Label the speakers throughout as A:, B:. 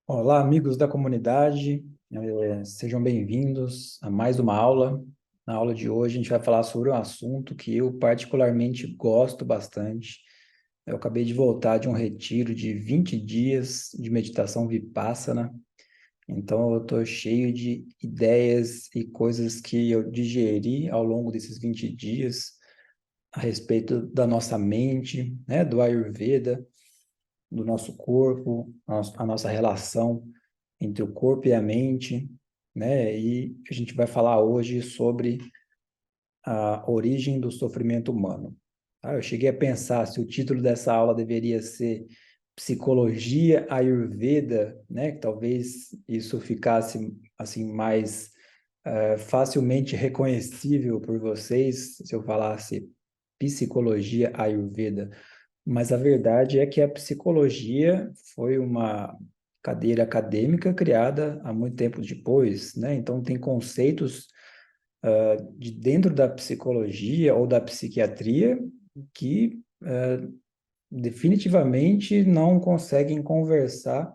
A: Olá, amigos da comunidade, sejam bem-vindos a mais uma aula. Na aula de hoje, a gente vai falar sobre um assunto que eu particularmente gosto bastante. Eu acabei de voltar de um retiro de 20 dias de meditação Vipassana, então eu estou cheio de ideias e coisas que eu digeri ao longo desses 20 dias a respeito da nossa mente, né, do Ayurveda, do nosso corpo, a nossa relação entre o corpo e a mente, né? E a gente vai falar hoje sobre a origem do sofrimento humano. Tá? Eu cheguei a pensar se o título dessa aula deveria ser Psicologia Ayurveda, né? Que talvez isso ficasse assim mais facilmente reconhecível por vocês se eu falasse Psicologia Ayurveda. Mas a verdade é que a psicologia foi uma cadeira acadêmica criada há muito tempo depois, né? Então, tem conceitos de dentro da psicologia ou da psiquiatria que definitivamente não conseguem conversar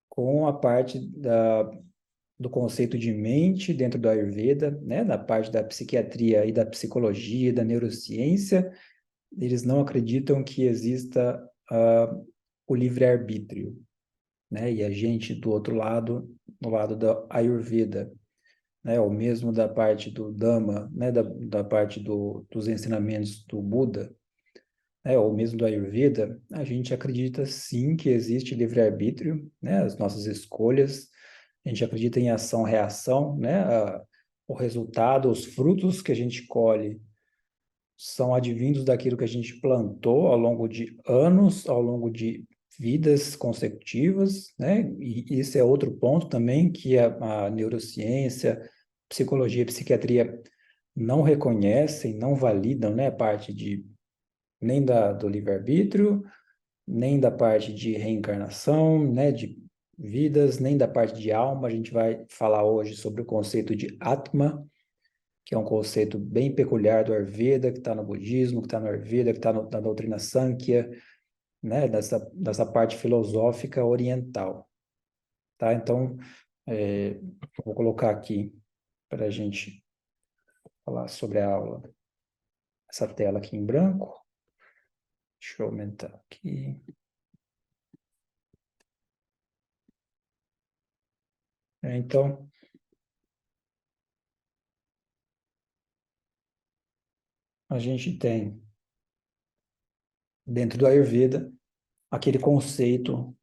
A: com a parte do conceito de mente dentro do Ayurveda, né? Da parte da psiquiatria e da psicologia, da neurociência. Eles não acreditam que exista o livre-arbítrio, né? E a gente, do outro lado, do lado da Ayurveda, né? Ou mesmo da parte do Dhamma, né? Da parte dos ensinamentos do Buda, né? Ou mesmo do Ayurveda, a gente acredita sim que existe livre-arbítrio, né? As nossas escolhas, a gente acredita em ação-reação, né? O resultado, os frutos que a gente colhe são advindos daquilo que a gente plantou ao longo de anos, ao longo de vidas consecutivas, né? E isso é outro ponto também que a neurociência, psicologia e psiquiatria não reconhecem, não validam, né? A parte de nem do livre-arbítrio, nem da parte de reencarnação, né? De vidas, nem da parte de alma. A gente vai falar hoje sobre o conceito de Atma, que é um conceito bem peculiar do Ayurveda, que está no budismo, que está no Ayurveda, que está na doutrina Sankhya, né, dessa parte filosófica oriental, tá? Então, vou colocar aqui para a gente falar sobre a aula, essa tela aqui em branco. Deixa eu aumentar aqui. Então, a gente tem, dentro do Ayurveda, aquele conceito.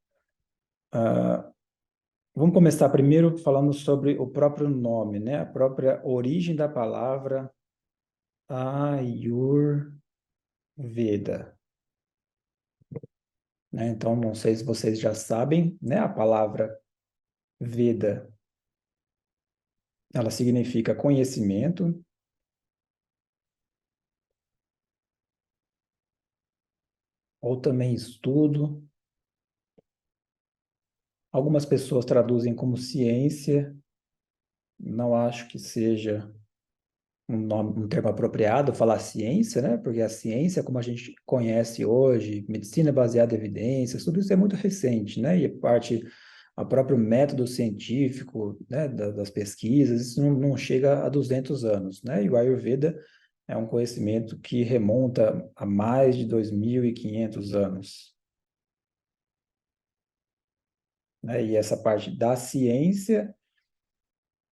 A: Vamos começar primeiro falando sobre o próprio nome, né? A própria origem da palavra Ayurveda. Né? Então, não sei se vocês já sabem, né? A palavra Veda, ela significa conhecimento, ou também estudo. Algumas pessoas traduzem como ciência, não acho que seja um termo apropriado falar ciência, né? Porque a ciência, como a gente conhece hoje, medicina baseada em evidências, tudo isso é muito recente, né? E a próprio método científico, né, das pesquisas, isso não chega a 200 anos, né? E o Ayurveda é um conhecimento que remonta a mais de 2.500 anos, né? E essa parte da ciência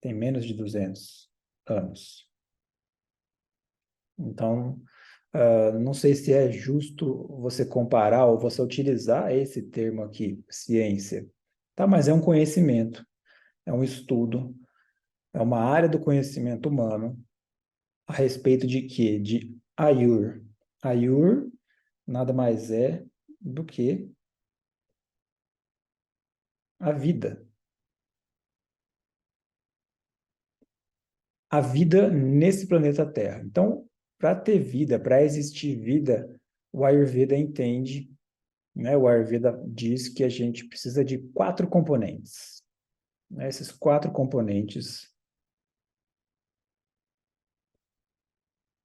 A: tem menos de 200 anos. Então, não sei se é justo você comparar ou você utilizar esse termo aqui, ciência, tá? Mas é um conhecimento, é um estudo, é uma área do conhecimento humano a respeito de quê? De Ayur. Ayur nada mais é do que a vida. A vida nesse planeta Terra. Então, para ter vida, para existir vida, o Ayurveda entende, né? O Ayurveda diz que a gente precisa de quatro componentes, né? Esses quatro componentes,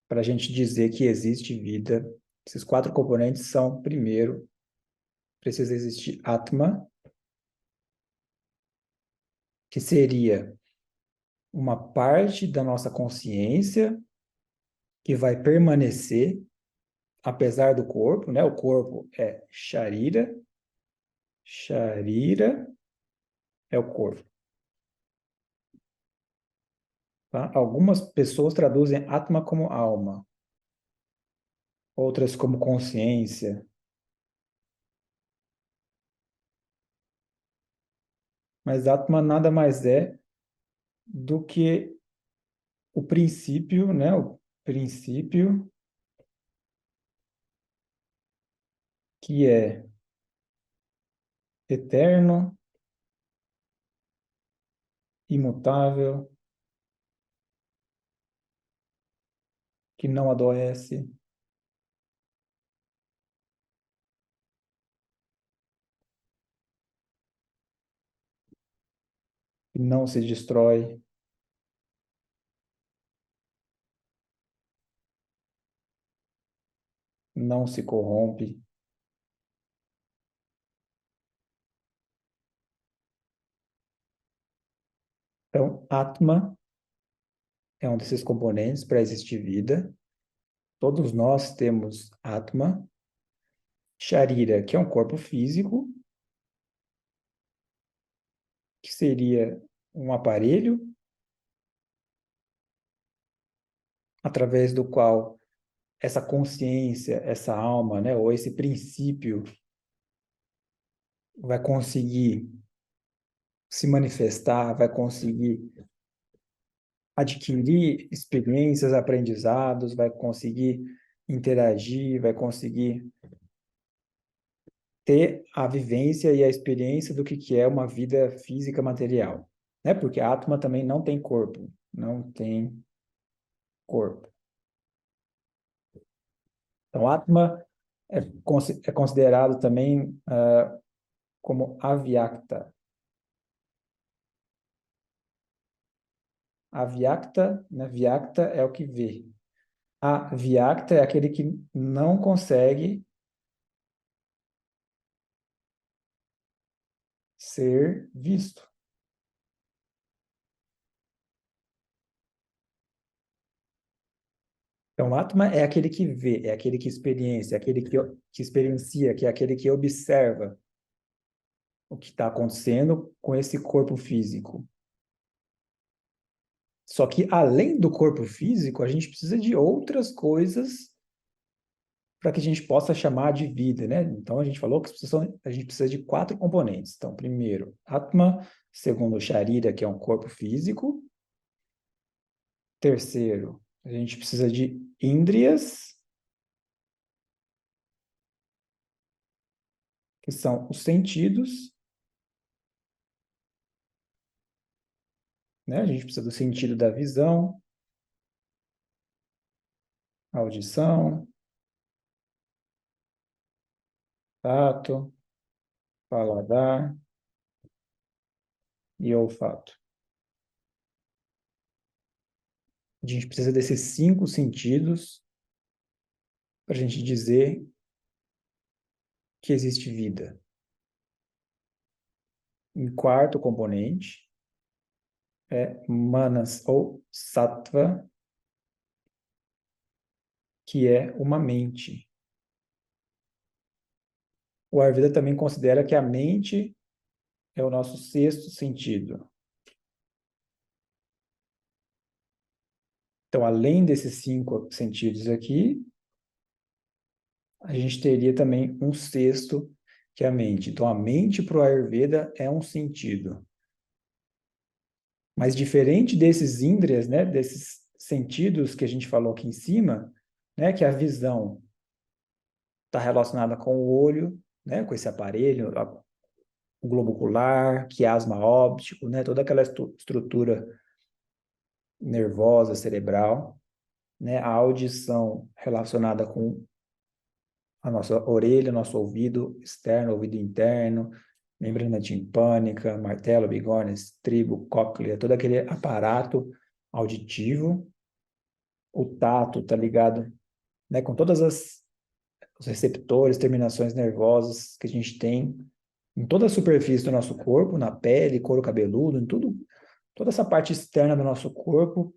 A: para a gente dizer que existe vida, esses quatro componentes são, primeiro, precisa existir Atma, que seria uma parte da nossa consciência que vai permanecer apesar do corpo, né? O corpo é sharira, sharira é o corpo, tá? Algumas pessoas traduzem atma como alma, outras como consciência, mas atma nada mais é do que o princípio, né? O princípio que é eterno, imutável, que não adoece, que não se destrói, não se corrompe. Então, Atma é um desses componentes para existir vida. Todos nós temos Atma, Sharira, que é um corpo físico, que seria um aparelho através do qual essa consciência, essa alma, né, ou esse princípio vai conseguir se manifestar, vai conseguir adquirir experiências, aprendizados, vai conseguir interagir, vai conseguir ter a vivência e a experiência do que é uma vida física material, né? Porque a Atma também não tem corpo, não tem corpo. Então, Atma é considerado também como avyakta. Avyakta, né? Vyakta é o que vê. Avyakta é aquele que não consegue ser visto. Então, Atma é aquele que vê, é aquele que experiencia, é aquele que experiencia, que é aquele que observa o que está acontecendo com esse corpo físico. Só que, além do corpo físico, a gente precisa de outras coisas para que a gente possa chamar de vida, né? Então, a gente falou que a gente precisa de 4 componentes. Então, primeiro, Atma, segundo, Sharira, que é um corpo físico. Terceiro, a gente precisa de Indrias, que são os sentidos, né? A gente precisa do sentido da visão, audição, tato, paladar e olfato. A gente precisa desses 5 sentidos para a gente dizer que existe vida. E quarto componente é manas ou sattva, que é uma mente. O Ayurveda também considera que a mente é o nosso 6º sentido. Então, além desses 5 sentidos aqui, a gente teria também um sexto, que é a mente. Então, a mente para o Ayurveda é um sentido. Mas diferente desses índrias, né, desses sentidos que a gente falou aqui em cima, né, que a visão está relacionada com o olho, né, com esse aparelho, o globo ocular, quiasma óptico, né, toda aquela estrutura nervosa, cerebral, né, a audição relacionada com a nossa orelha, nosso ouvido externo, ouvido interno, membrana timpânica, martelo, bigorna, estribo, cóclea, todo aquele aparato auditivo. O tato está ligado, né, com todas os receptores, terminações nervosas que a gente tem Em toda a superfície do nosso corpo, na pele, couro cabeludo, em tudo, toda essa parte externa do nosso corpo,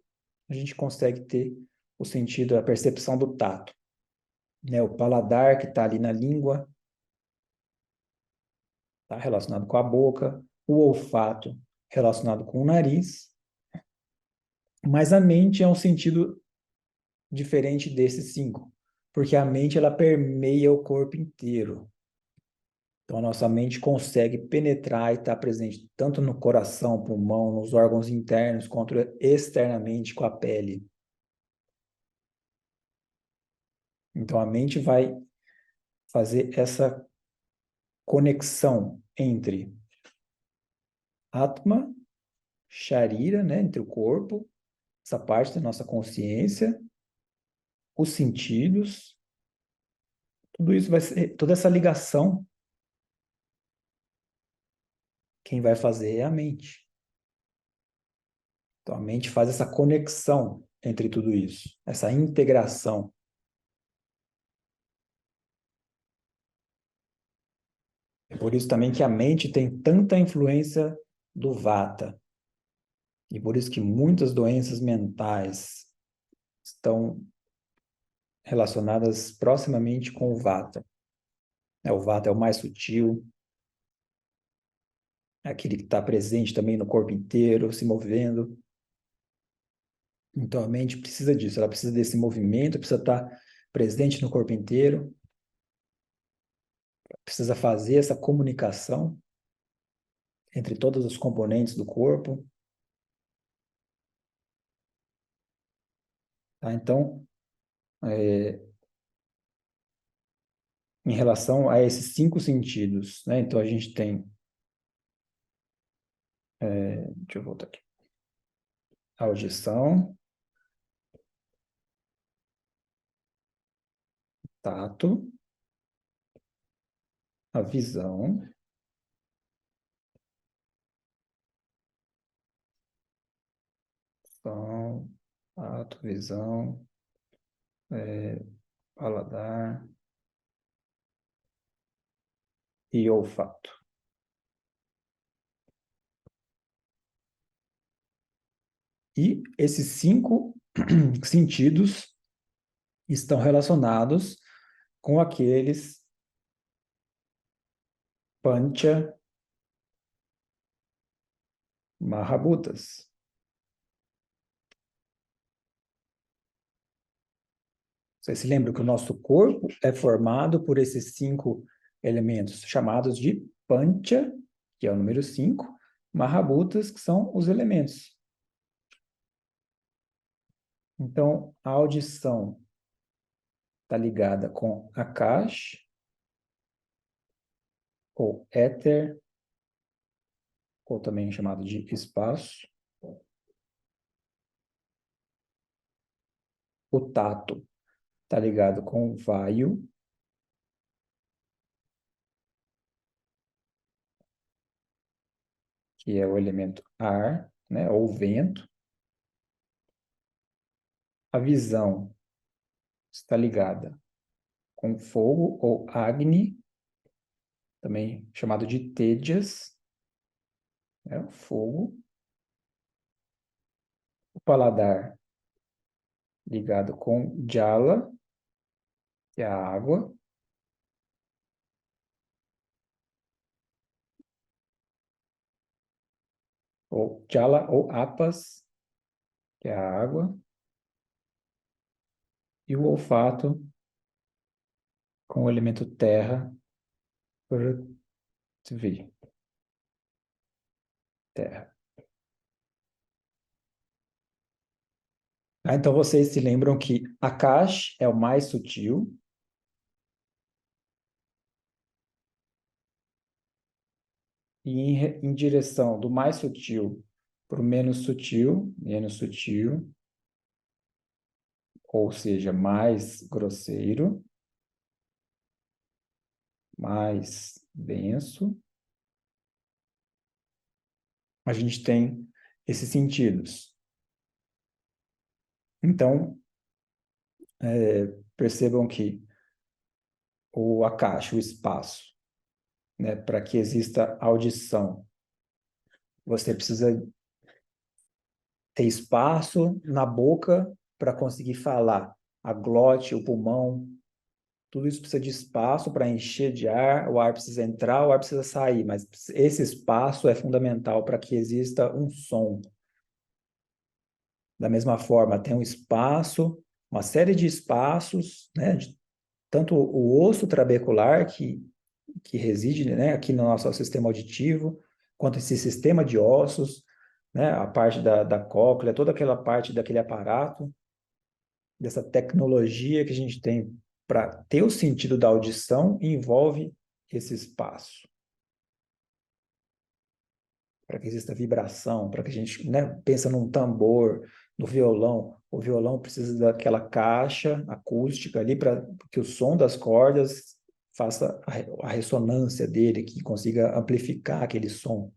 A: a gente consegue ter o sentido, a percepção do tato, né? O paladar que está ali na língua, está relacionado com a boca, o olfato relacionado com o nariz, mas a mente é um sentido diferente desses cinco, porque a mente ela permeia o corpo inteiro. Então, a nossa mente consegue penetrar e estar presente tanto no coração, pulmão, nos órgãos internos, quanto externamente com a pele. Então, a mente vai fazer essa conexão entre Atma, Sharira, né, entre o corpo, essa parte da nossa consciência, os sentidos, tudo isso vai ser, toda essa ligação, quem vai fazer é a mente. Então, a mente faz essa conexão entre tudo isso, essa integração. É por isso também que a mente tem tanta influência do Vata. E por isso que muitas doenças mentais estão relacionadas proximamente com o Vata. O Vata é o mais sutil, é aquele que está presente também no corpo inteiro, se movendo. Então a mente precisa disso, ela precisa desse movimento, precisa estar presente no corpo inteiro, precisa fazer essa comunicação entre todos os componentes do corpo. Tá? Então, em relação a esses cinco sentidos, né? Então a gente tem, deixa eu voltar aqui, a audição, tato, a visão, som, tato, visão, paladar e olfato. E esses cinco sentidos estão relacionados com aqueles pancha mahabhutas. Você se lembra que o nosso corpo é formado por esses cinco elementos chamados de pancha, que é o número 5, mahabhutas, que são os elementos. Então, a audição está ligada com Akash, ou éter, ou também chamado de espaço. O tato está ligado com Vayu, que é o elemento ar, né, ou vento. A visão está ligada com fogo, ou Agni, também chamado de Tejas, né, o fogo. O paladar ligado com Jala, que é a água. Ou Jala ou Apas, que é a água. E o olfato com o elemento terra, Prithvi, terra. Então vocês se lembram que Akash é o mais sutil, e em direção do mais sutil para o menos sutil, ou seja, mais grosseiro, mais denso, a gente tem esses sentidos. Então, percebam que o Akash, o espaço, né, para que exista audição, você precisa ter espaço na boca para conseguir falar. A glote, o pulmão, tudo isso precisa de espaço para encher de ar, o ar precisa entrar, o ar precisa sair, mas esse espaço é fundamental para que exista um som. Da mesma forma, tem um espaço, uma série de espaços, né, tanto o osso trabecular, que reside, né, aqui no nosso sistema auditivo, quanto esse sistema de ossos, né, a parte da cóclea, toda aquela parte daquele aparato, dessa tecnologia que a gente tem para ter o sentido da audição, envolve esse espaço, para que exista vibração, para que a gente, né, pensa num tambor, no violão. O violão precisa daquela caixa acústica ali para que o som das cordas faça a ressonância dele, que consiga amplificar aquele som.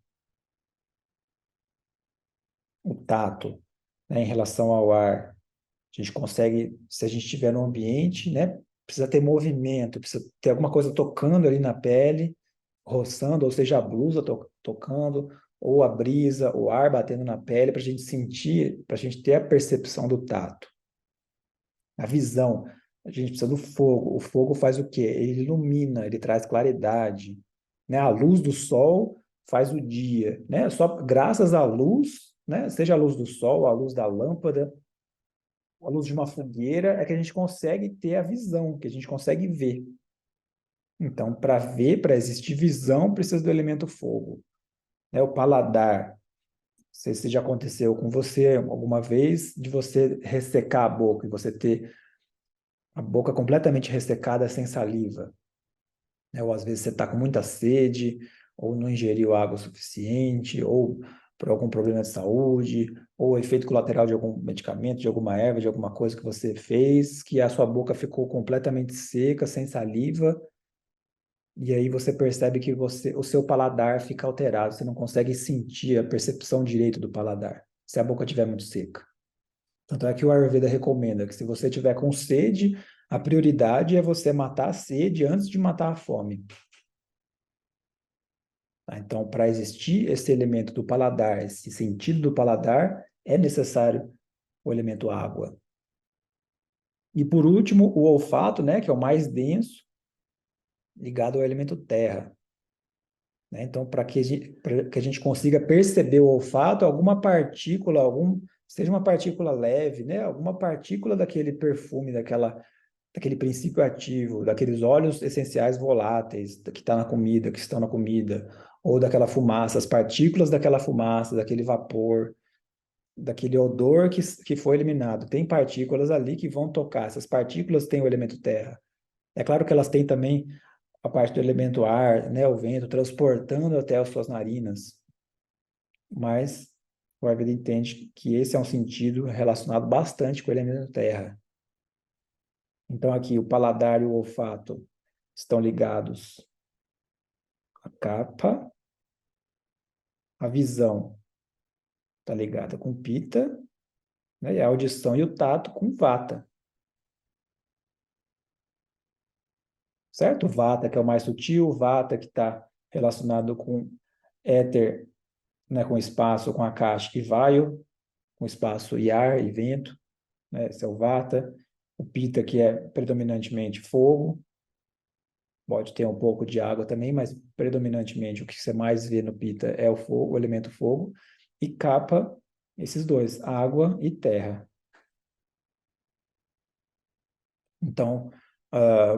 A: O tato, né, em relação ao ar, a gente consegue, se a gente estiver no ambiente, né, precisa ter movimento, precisa ter alguma coisa tocando ali na pele, roçando, ou seja, a blusa tocando, ou a brisa, o ar batendo na pele, para a gente sentir, para a gente ter a percepção do tato. A visão, a gente precisa do fogo. O fogo faz o quê? Ele ilumina, ele traz claridade, né? A luz do sol faz o dia, né? Só graças à luz, né? Seja a luz do sol, a luz da lâmpada, a luz de uma fogueira, é que a gente consegue ter a visão, que a gente consegue ver. Então, para ver, para existir visão, precisa do elemento fogo, né? O paladar. Não sei se já aconteceu com você alguma vez, de você ressecar a boca e você ter a boca completamente ressecada sem saliva, né? Ou às vezes você está com muita sede, ou não ingeriu água suficiente, ou por algum problema de saúde, ou efeito colateral de algum medicamento, de alguma erva, de alguma coisa que você fez, que a sua boca ficou completamente seca, sem saliva, e aí você percebe que o seu paladar fica alterado, você não consegue sentir a percepção direito do paladar, se a boca estiver muito seca. Tanto é que o Ayurveda recomenda que se você tiver com sede, a prioridade é você matar a sede antes de matar a fome. Tá? Então, para existir esse elemento do paladar, esse sentido do paladar, é necessário o elemento água. E por último, o olfato, né, que é o mais denso, ligado ao elemento terra. Né? Então, para que, que a gente consiga perceber o olfato, alguma partícula, seja uma partícula leve, né, alguma partícula daquele perfume, daquele princípio ativo, daqueles óleos essenciais voláteis que está na comida, que estão na comida, ou daquela fumaça, as partículas daquela fumaça, daquele vapor, daquele odor que foi eliminado. Tem partículas ali que vão tocar. Essas partículas têm o elemento terra. É claro que elas têm também a parte do elemento ar, né, o vento, transportando até as suas narinas. Mas o Ayurveda entende que esse é um sentido relacionado bastante com o elemento terra. Então, aqui, o paladar e o olfato estão ligados à capa, a visão está ligada com pita, né? E a audição e o tato com vata, certo? Vata, que é o mais sutil, vata, que está relacionado com éter, né? Com espaço, com a caixa, e vaio, com espaço e ar e vento, né? Esse é o vata. O pita, que é predominantemente fogo, pode ter um pouco de água também, mas predominantemente o que você mais vê no pita é o fogo, o elemento fogo, e capa, esses dois, água e terra. Então,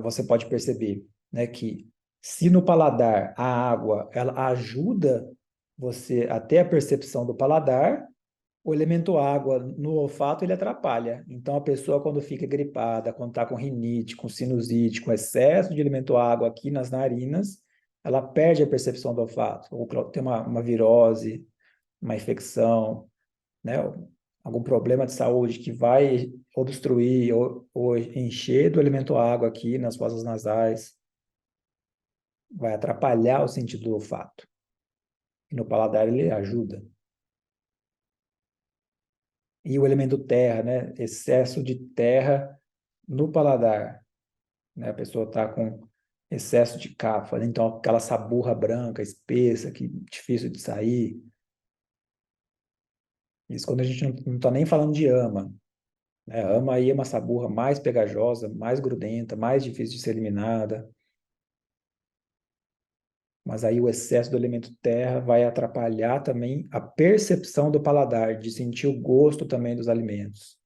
A: você pode perceber, né, que se no paladar a água ela ajuda você a ter a percepção do paladar, o elemento água no olfato ele atrapalha. Então, a pessoa quando fica gripada, quando está com rinite, com sinusite, com excesso de elemento água aqui nas narinas, ela perde a percepção do olfato. Ou tem uma virose, uma infecção, né? Algum problema de saúde que vai obstruir ou encher do elemento água aqui nas fossas nasais, vai atrapalhar o sentido do olfato. E no paladar ele ajuda. E o elemento terra, né? Excesso de terra no paladar, né? A pessoa está com excesso de cafa, né? Então aquela saburra branca, espessa, que difícil de sair. Isso quando a gente não está nem falando de ama, né? Ama aí é uma saburra mais pegajosa, mais grudenta, mais difícil de ser eliminada. Mas aí o excesso do elemento terra vai atrapalhar também a percepção do paladar, de sentir o gosto também dos alimentos.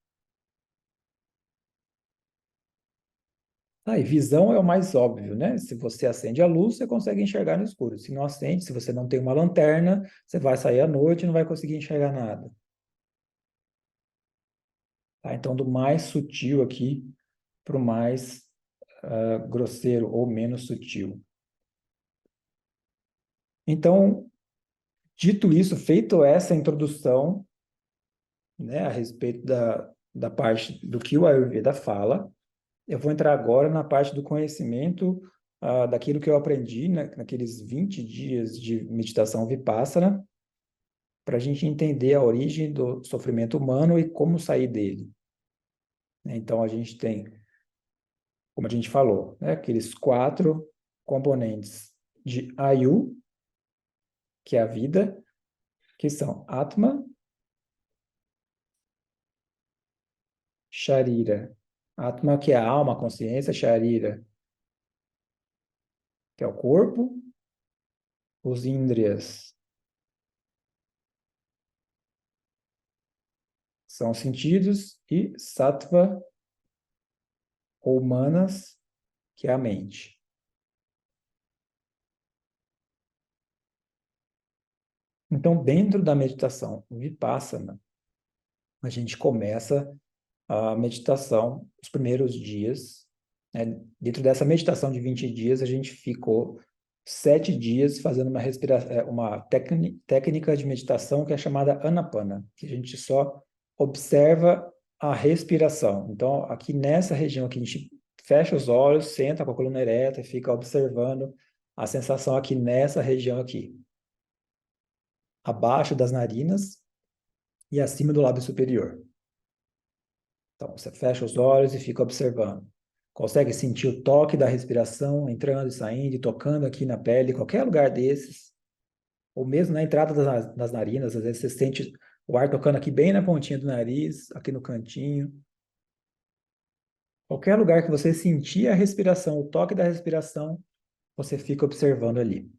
A: Ah, e visão é o mais óbvio, né? Se você acende a luz, você consegue enxergar no escuro. Se não acende, se você não tem uma lanterna, você vai sair à noite e não vai conseguir enxergar nada. Tá? Então, do mais sutil aqui para o mais grosseiro ou menos sutil. Então, dito isso, feito essa introdução, né, a respeito da parte do que o Ayurveda fala, eu vou entrar agora na parte do conhecimento daquilo que eu aprendi naqueles 20 dias de meditação Vipassana, para a gente entender a origem do sofrimento humano e como sair dele. Então, a gente tem, como a gente falou, né, aqueles 4 componentes de Ayu, que é a vida, que são Atma, Sharira. Atma, que é a alma, a consciência, Sharira, que é o corpo, os Indriyas são os sentidos, e Sattva, ou Manas, que é a mente. Então, dentro da meditação Vipassana, a gente começa a meditação, os primeiros dias, né? Dentro dessa meditação de 20 dias, a gente ficou 7 dias fazendo uma técnica de meditação que é chamada Anapana, que a gente só observa a respiração. Então, aqui nessa região aqui, a gente fecha os olhos, senta com a coluna ereta e fica observando a sensação aqui nessa região aqui, abaixo das narinas e acima do lábio superior. Então, você fecha os olhos e fica observando. Consegue sentir o toque da respiração entrando e saindo, e tocando aqui na pele, qualquer lugar desses, ou mesmo na entrada das narinas, às vezes você sente o ar tocando aqui bem na pontinha do nariz, aqui no cantinho. Qualquer lugar que você sentir a respiração, o toque da respiração, você fica observando ali.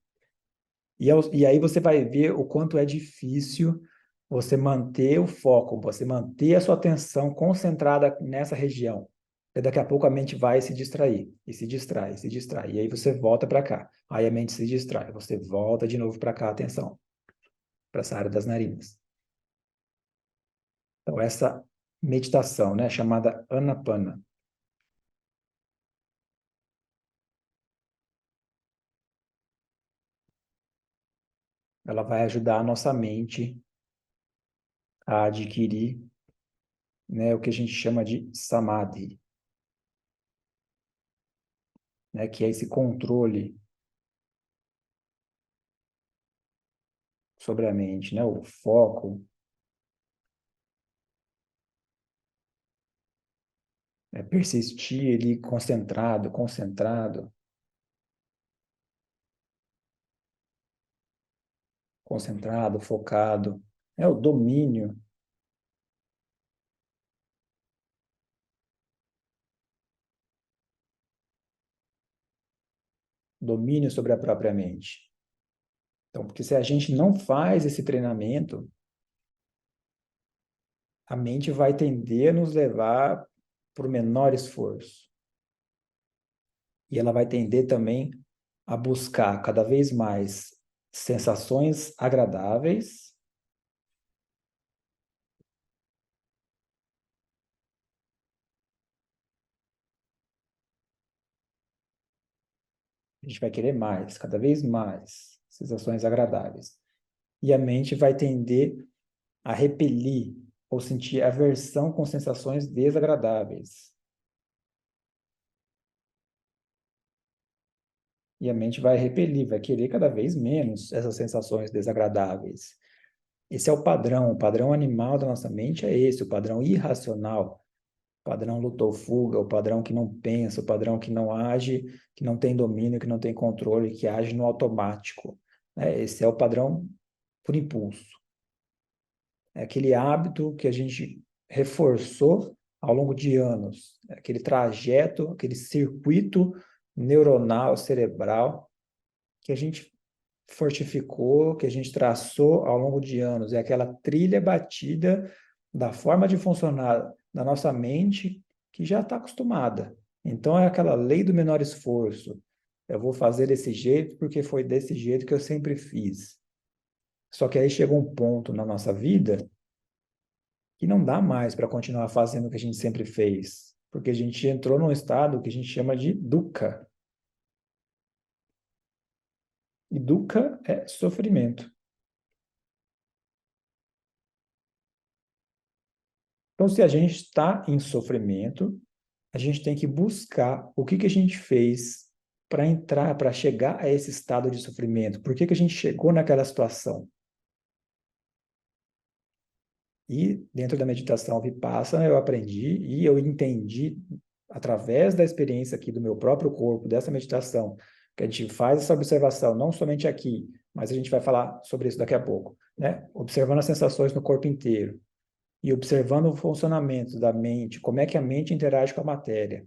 A: E aí você vai ver o quanto é difícil você manter o foco, você manter a sua atenção concentrada nessa região. E daqui a pouco a mente vai se distrair, e se distrai, e se distrai. E aí você volta para cá. Aí a mente se distrai, você volta de novo para cá, atenção, para essa área das narinas. Então, essa meditação, né, chamada Anapana, ela vai ajudar a nossa mente a adquirir, né, o que a gente chama de Samadhi, né, que é esse controle sobre a mente, né? O foco é persistir ali concentrado, concentrado, concentrado, focado. É o domínio sobre a própria mente. Então, porque se a gente não faz esse treinamento, a mente vai tender a nos levar para o menor esforço. E ela vai tender também a buscar cada vez mais sensações agradáveis. A gente vai querer mais, cada vez mais sensações agradáveis. E a mente vai tender a repelir ou sentir aversão com sensações desagradáveis. E a mente vai repelir, vai querer cada vez menos essas sensações desagradáveis. Esse é o padrão animal da nossa mente é esse, o padrão irracional. Padrão luta ou fuga, o padrão que não pensa, o padrão que não age, que não tem domínio, que não tem controle, que age no automático. Né? Esse é o padrão por impulso. É aquele hábito que a gente reforçou ao longo de anos. É aquele trajeto, aquele circuito neuronal, cerebral, que a gente fortificou, que a gente traçou ao longo de anos. É aquela trilha batida da forma de funcionar da nossa mente que já está acostumada. Então, é aquela lei do menor esforço. Eu vou fazer desse jeito porque foi desse jeito que eu sempre fiz. Só que aí chega um ponto na nossa vida que não dá mais para continuar fazendo o que a gente sempre fez, porque a gente entrou num estado que a gente chama de dukkha. E dukkha é sofrimento. Então, se a gente está em sofrimento, a gente tem que buscar o que que a gente fez para entrar, para chegar a esse estado de sofrimento. Por que que a gente chegou naquela situação? E dentro da meditação Vipassana eu aprendi e eu entendi através da experiência aqui do meu próprio corpo, dessa meditação, que a gente faz essa observação, não somente aqui, mas a gente vai falar sobre isso daqui a pouco, né? Observando as sensações no corpo inteiro e observando o funcionamento da mente, como é que a mente interage com a matéria,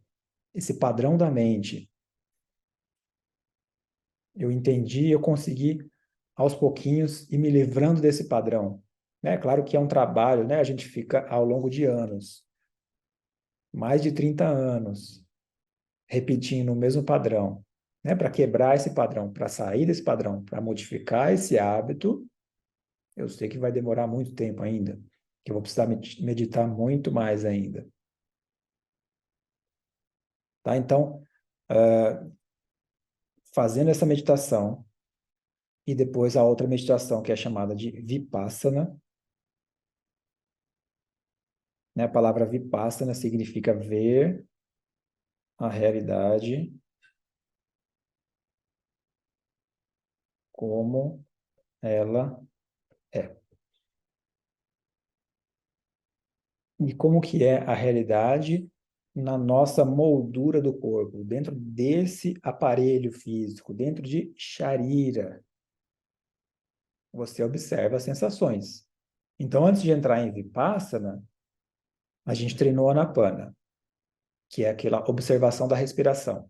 A: esse padrão da mente. Eu entendi, eu consegui aos pouquinhos ir me livrando desse padrão. Né? Claro que é um trabalho, né? A gente fica ao longo de anos, mais de 30 anos, repetindo o mesmo padrão, né? Para quebrar esse padrão, para sair desse padrão, para modificar esse hábito, eu sei que vai demorar muito tempo ainda, que eu vou precisar meditar muito mais ainda. Tá? Então, fazendo essa meditação e depois a outra meditação que é chamada de Vipassana, né? A palavra Vipassana significa ver a realidade como ela é. E como que é a realidade na nossa moldura do corpo, dentro desse aparelho físico, dentro de Sharira. Você observa as sensações. Então, antes de entrar em Vipassana, a gente treinou Anapana, que é aquela observação da respiração.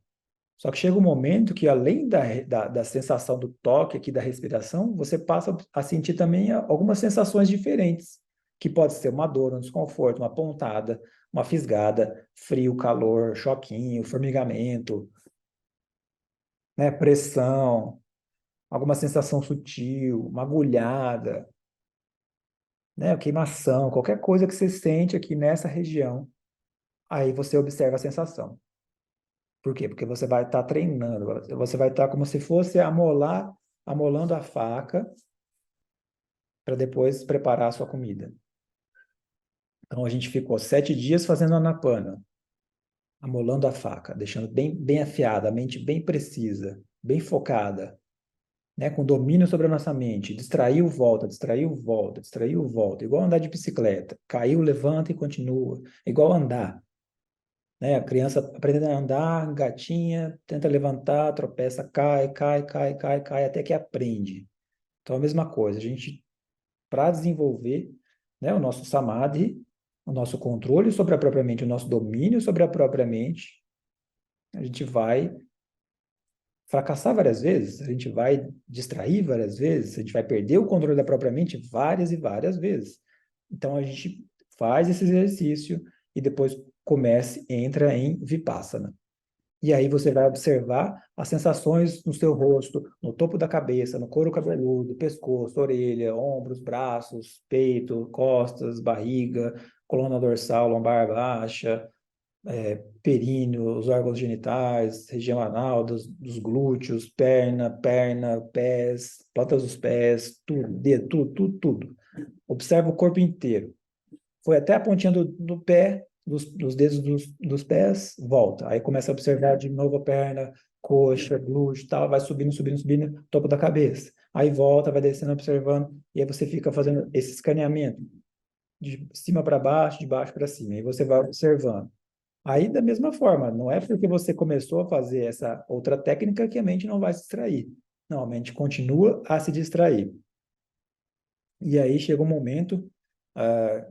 A: Só que chega um momento que, além da sensação do toque aqui da respiração, você passa a sentir também algumas sensações diferentes, que pode ser uma dor, um desconforto, uma pontada, uma fisgada, frio, calor, choquinho, formigamento, né, pressão, alguma sensação sutil, uma agulhada, né, queimação, qualquer coisa que você sente aqui nessa região, aí você observa a sensação. Por quê? Porque você vai estar treinando, você vai estar como se fosse amolando a faca para depois preparar a sua comida. Então a gente ficou 7 dias fazendo anapana, amolando a faca, deixando bem afiada, a mente bem precisa, bem focada, né, com domínio sobre a nossa mente. Distraiu, volta, distraiu, volta, distraiu, volta. Igual andar de bicicleta. Caiu, levanta e continua. Igual andar. Né? A criança aprende a andar, gatinha, tenta levantar, tropeça, cai, cai, cai, cai, cai, até que aprende. Então, a mesma coisa. A gente, para desenvolver, né, o nosso samadhi, o nosso controle sobre a própria mente, o nosso domínio sobre a própria mente, a gente vai fracassar várias vezes, a gente vai distrair várias vezes, a gente vai perder o controle da própria mente várias e várias vezes. Então a gente faz esse exercício e depois entra em Vipassana. E aí você vai observar as sensações no seu rosto, no topo da cabeça, no couro cabeludo, pescoço, orelha, ombros, braços, peito, costas, barriga, coluna dorsal, lombar baixa, períneo, os órgãos genitais, região anal, dos glúteos, perna, pés, plantas dos pés, tudo, dedo, tudo. Observa o corpo inteiro. Foi até a pontinha do pé, dos dedos dos pés, volta. Aí começa a observar de novo a perna, coxa, glúteo, tal, vai subindo, topo da cabeça. Aí volta, vai descendo, observando, e aí você fica fazendo esse escaneamento de cima para baixo, de baixo para cima. Aí você vai observando. Aí, da mesma forma, não é porque você começou a fazer essa outra técnica que a mente não vai se distrair. Não, a mente continua a se distrair. E aí chega um momento, ah,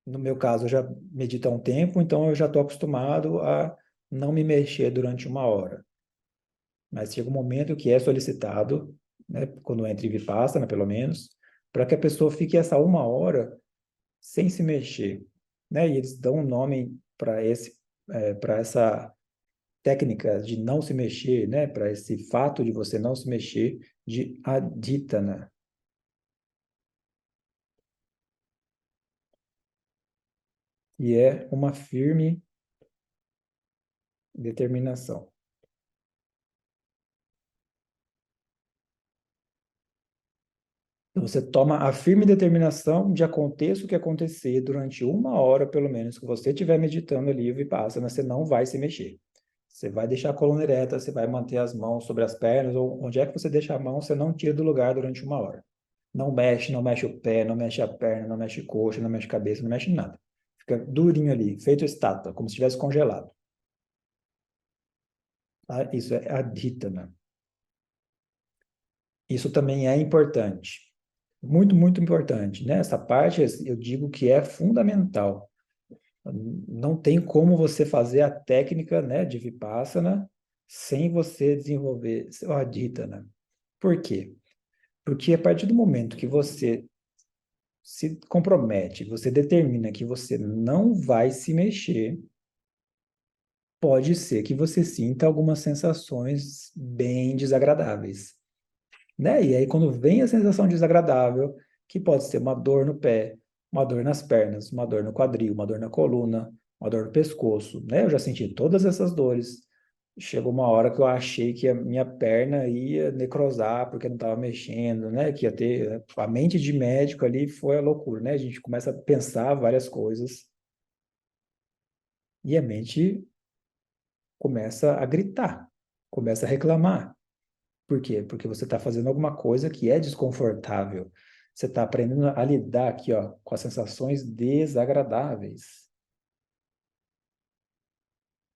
A: no meu caso, eu já medito há um tempo, então eu já estou acostumado a não me mexer durante uma hora. Mas chega um momento que é solicitado, né, quando entra em Vipassana, pelo menos, para que a pessoa fique essa uma hora sem se mexer, né? E eles dão um nome para para essa técnica de não se mexer, né? Para esse fato de você não se mexer, de aditana, e é uma firme determinação. Então, você toma a firme determinação de aconteça o que acontecer durante uma hora, pelo menos, que você estiver meditando ali o Vipassana, você não vai se mexer. Você vai deixar a coluna ereta, você vai manter as mãos sobre as pernas, ou onde é que você deixa a mão, você não tira do lugar durante uma hora. Não mexe, não mexe o pé, não mexe a perna, não mexe coxa, não mexe cabeça, não mexe nada. Fica durinho ali, feito estátua, como se estivesse congelado. Tá? Isso é adhitana. Isso também é importante. Muito, muito importante, né? Essa parte eu digo que é fundamental. Não tem como você fazer a técnica, né, de Vipassana sem você desenvolver seu Adhyatana. Por quê? Porque a partir do momento que você se compromete, você determina que você não vai se mexer, pode ser que você sinta algumas sensações bem desagradáveis, né? E aí, quando vem a sensação desagradável, que pode ser uma dor no pé, uma dor nas pernas, uma dor no quadril, uma dor na coluna, uma dor no pescoço, né? Eu já senti todas essas dores. Chegou uma hora que eu achei que a minha perna ia necrosar porque não estava mexendo, né? Que ia ter a mente de médico ali foi a loucura, né? A gente começa a pensar várias coisas e a mente começa a gritar, começa a reclamar. Por quê? Porque você está fazendo alguma coisa que é desconfortável. Você está aprendendo a lidar aqui, ó, com as sensações desagradáveis,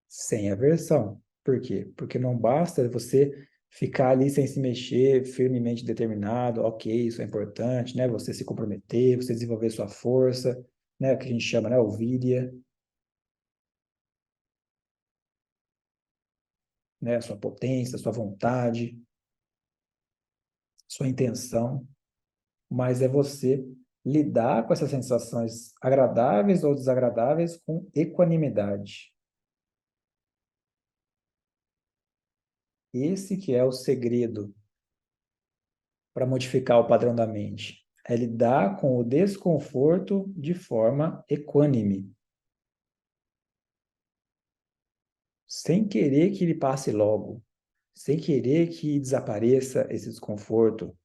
A: sem aversão. Por quê? Porque não basta você ficar ali sem se mexer, firmemente determinado, ok, isso é importante, né? Você se comprometer, você desenvolver sua força, né? O que a gente chama, né? O virya, né? A sua potência, a sua vontade, sua intenção. Mas é você lidar com essas sensações agradáveis ou desagradáveis com equanimidade. Esse que é o segredo para modificar o padrão da mente. É lidar com o desconforto de forma equânime, sem querer que ele passe logo, sem querer que desapareça esse desconforto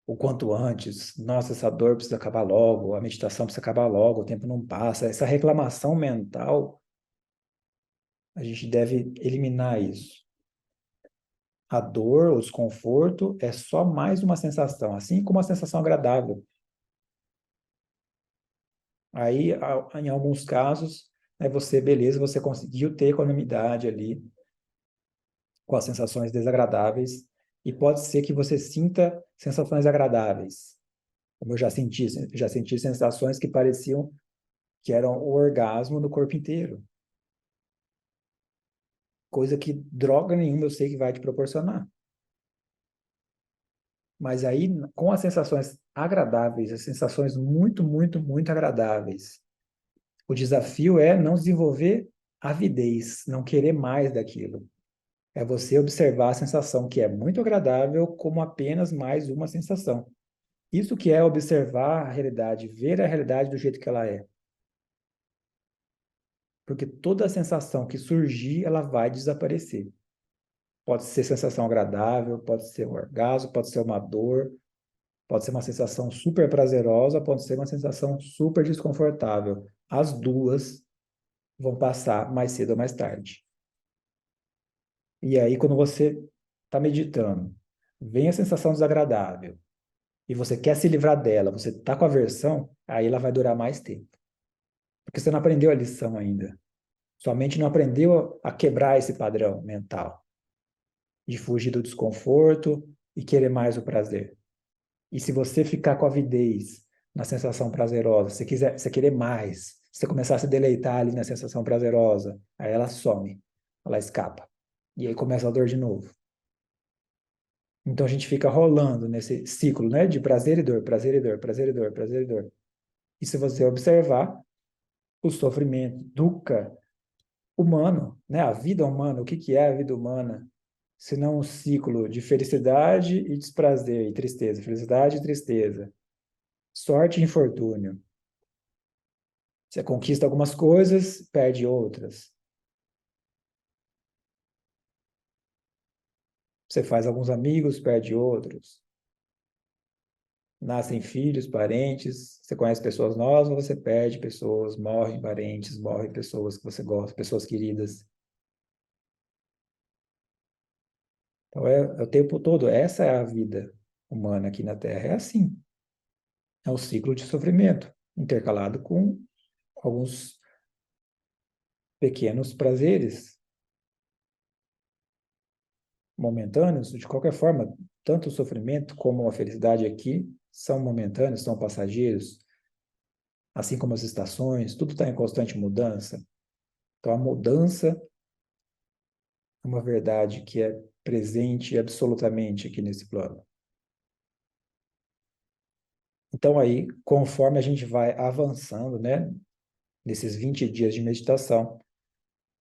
A: o quanto antes. Nossa, essa dor precisa acabar logo, a meditação precisa acabar logo, o tempo não passa. Essa reclamação mental, a gente deve eliminar isso. A dor, o desconforto é só mais uma sensação, assim como a sensação agradável. Aí, em alguns casos, você, beleza, você conseguiu ter equanimidade ali com as sensações desagradáveis, e pode ser que você sinta sensações agradáveis. Como já senti sensações que pareciam que eram o orgasmo no corpo inteiro. Coisa que droga nenhuma eu sei que vai te proporcionar. Mas aí, com as sensações agradáveis, as sensações muito, muito, muito agradáveis, o desafio é não desenvolver avidez, não querer mais daquilo. É você observar a sensação que é muito agradável como apenas mais uma sensação. Isso que é observar a realidade, ver a realidade do jeito que ela é. Porque toda sensação que surgir, ela vai desaparecer. Pode ser sensação agradável, pode ser um orgasmo, pode ser uma dor, pode ser uma sensação super prazerosa, pode ser uma sensação super desconfortável. As duas vão passar mais cedo ou mais tarde. E aí, quando você está meditando, vem a sensação desagradável e você quer se livrar dela, você está com aversão, aí ela vai durar mais tempo. Porque você não aprendeu a lição ainda. Sua mente não aprendeu a quebrar esse padrão mental de fugir do desconforto e querer mais o prazer. E se você ficar com avidez na sensação prazerosa, se quiser, você querer mais, se você começar a se deleitar ali na sensação prazerosa, aí ela some, ela escapa. E aí começa a dor de novo. Então a gente fica rolando nesse ciclo, né, de prazer e dor, prazer e dor, prazer e dor, prazer e dor. E se você observar, o sofrimento dukkha humano, né, a vida humana, o que que é a vida humana? Senão um ciclo de felicidade e desprazer e tristeza, felicidade e tristeza, sorte e infortúnio. Você conquista algumas coisas, perde outras. Você faz alguns amigos, perde outros. Nascem filhos, parentes, você conhece pessoas novas, você perde pessoas, morrem parentes, morrem pessoas que você gosta, pessoas queridas. Então é o tempo todo, essa é a vida humana aqui na Terra, é assim. É um ciclo de sofrimento, intercalado com alguns pequenos prazeres momentâneos. De qualquer forma, tanto o sofrimento como a felicidade aqui são momentâneos, são passageiros, assim como as estações, tudo está em constante mudança. Então, a mudança é uma verdade que é presente absolutamente aqui nesse plano. Então, aí, conforme a gente vai avançando, né, nesses 20 dias de meditação,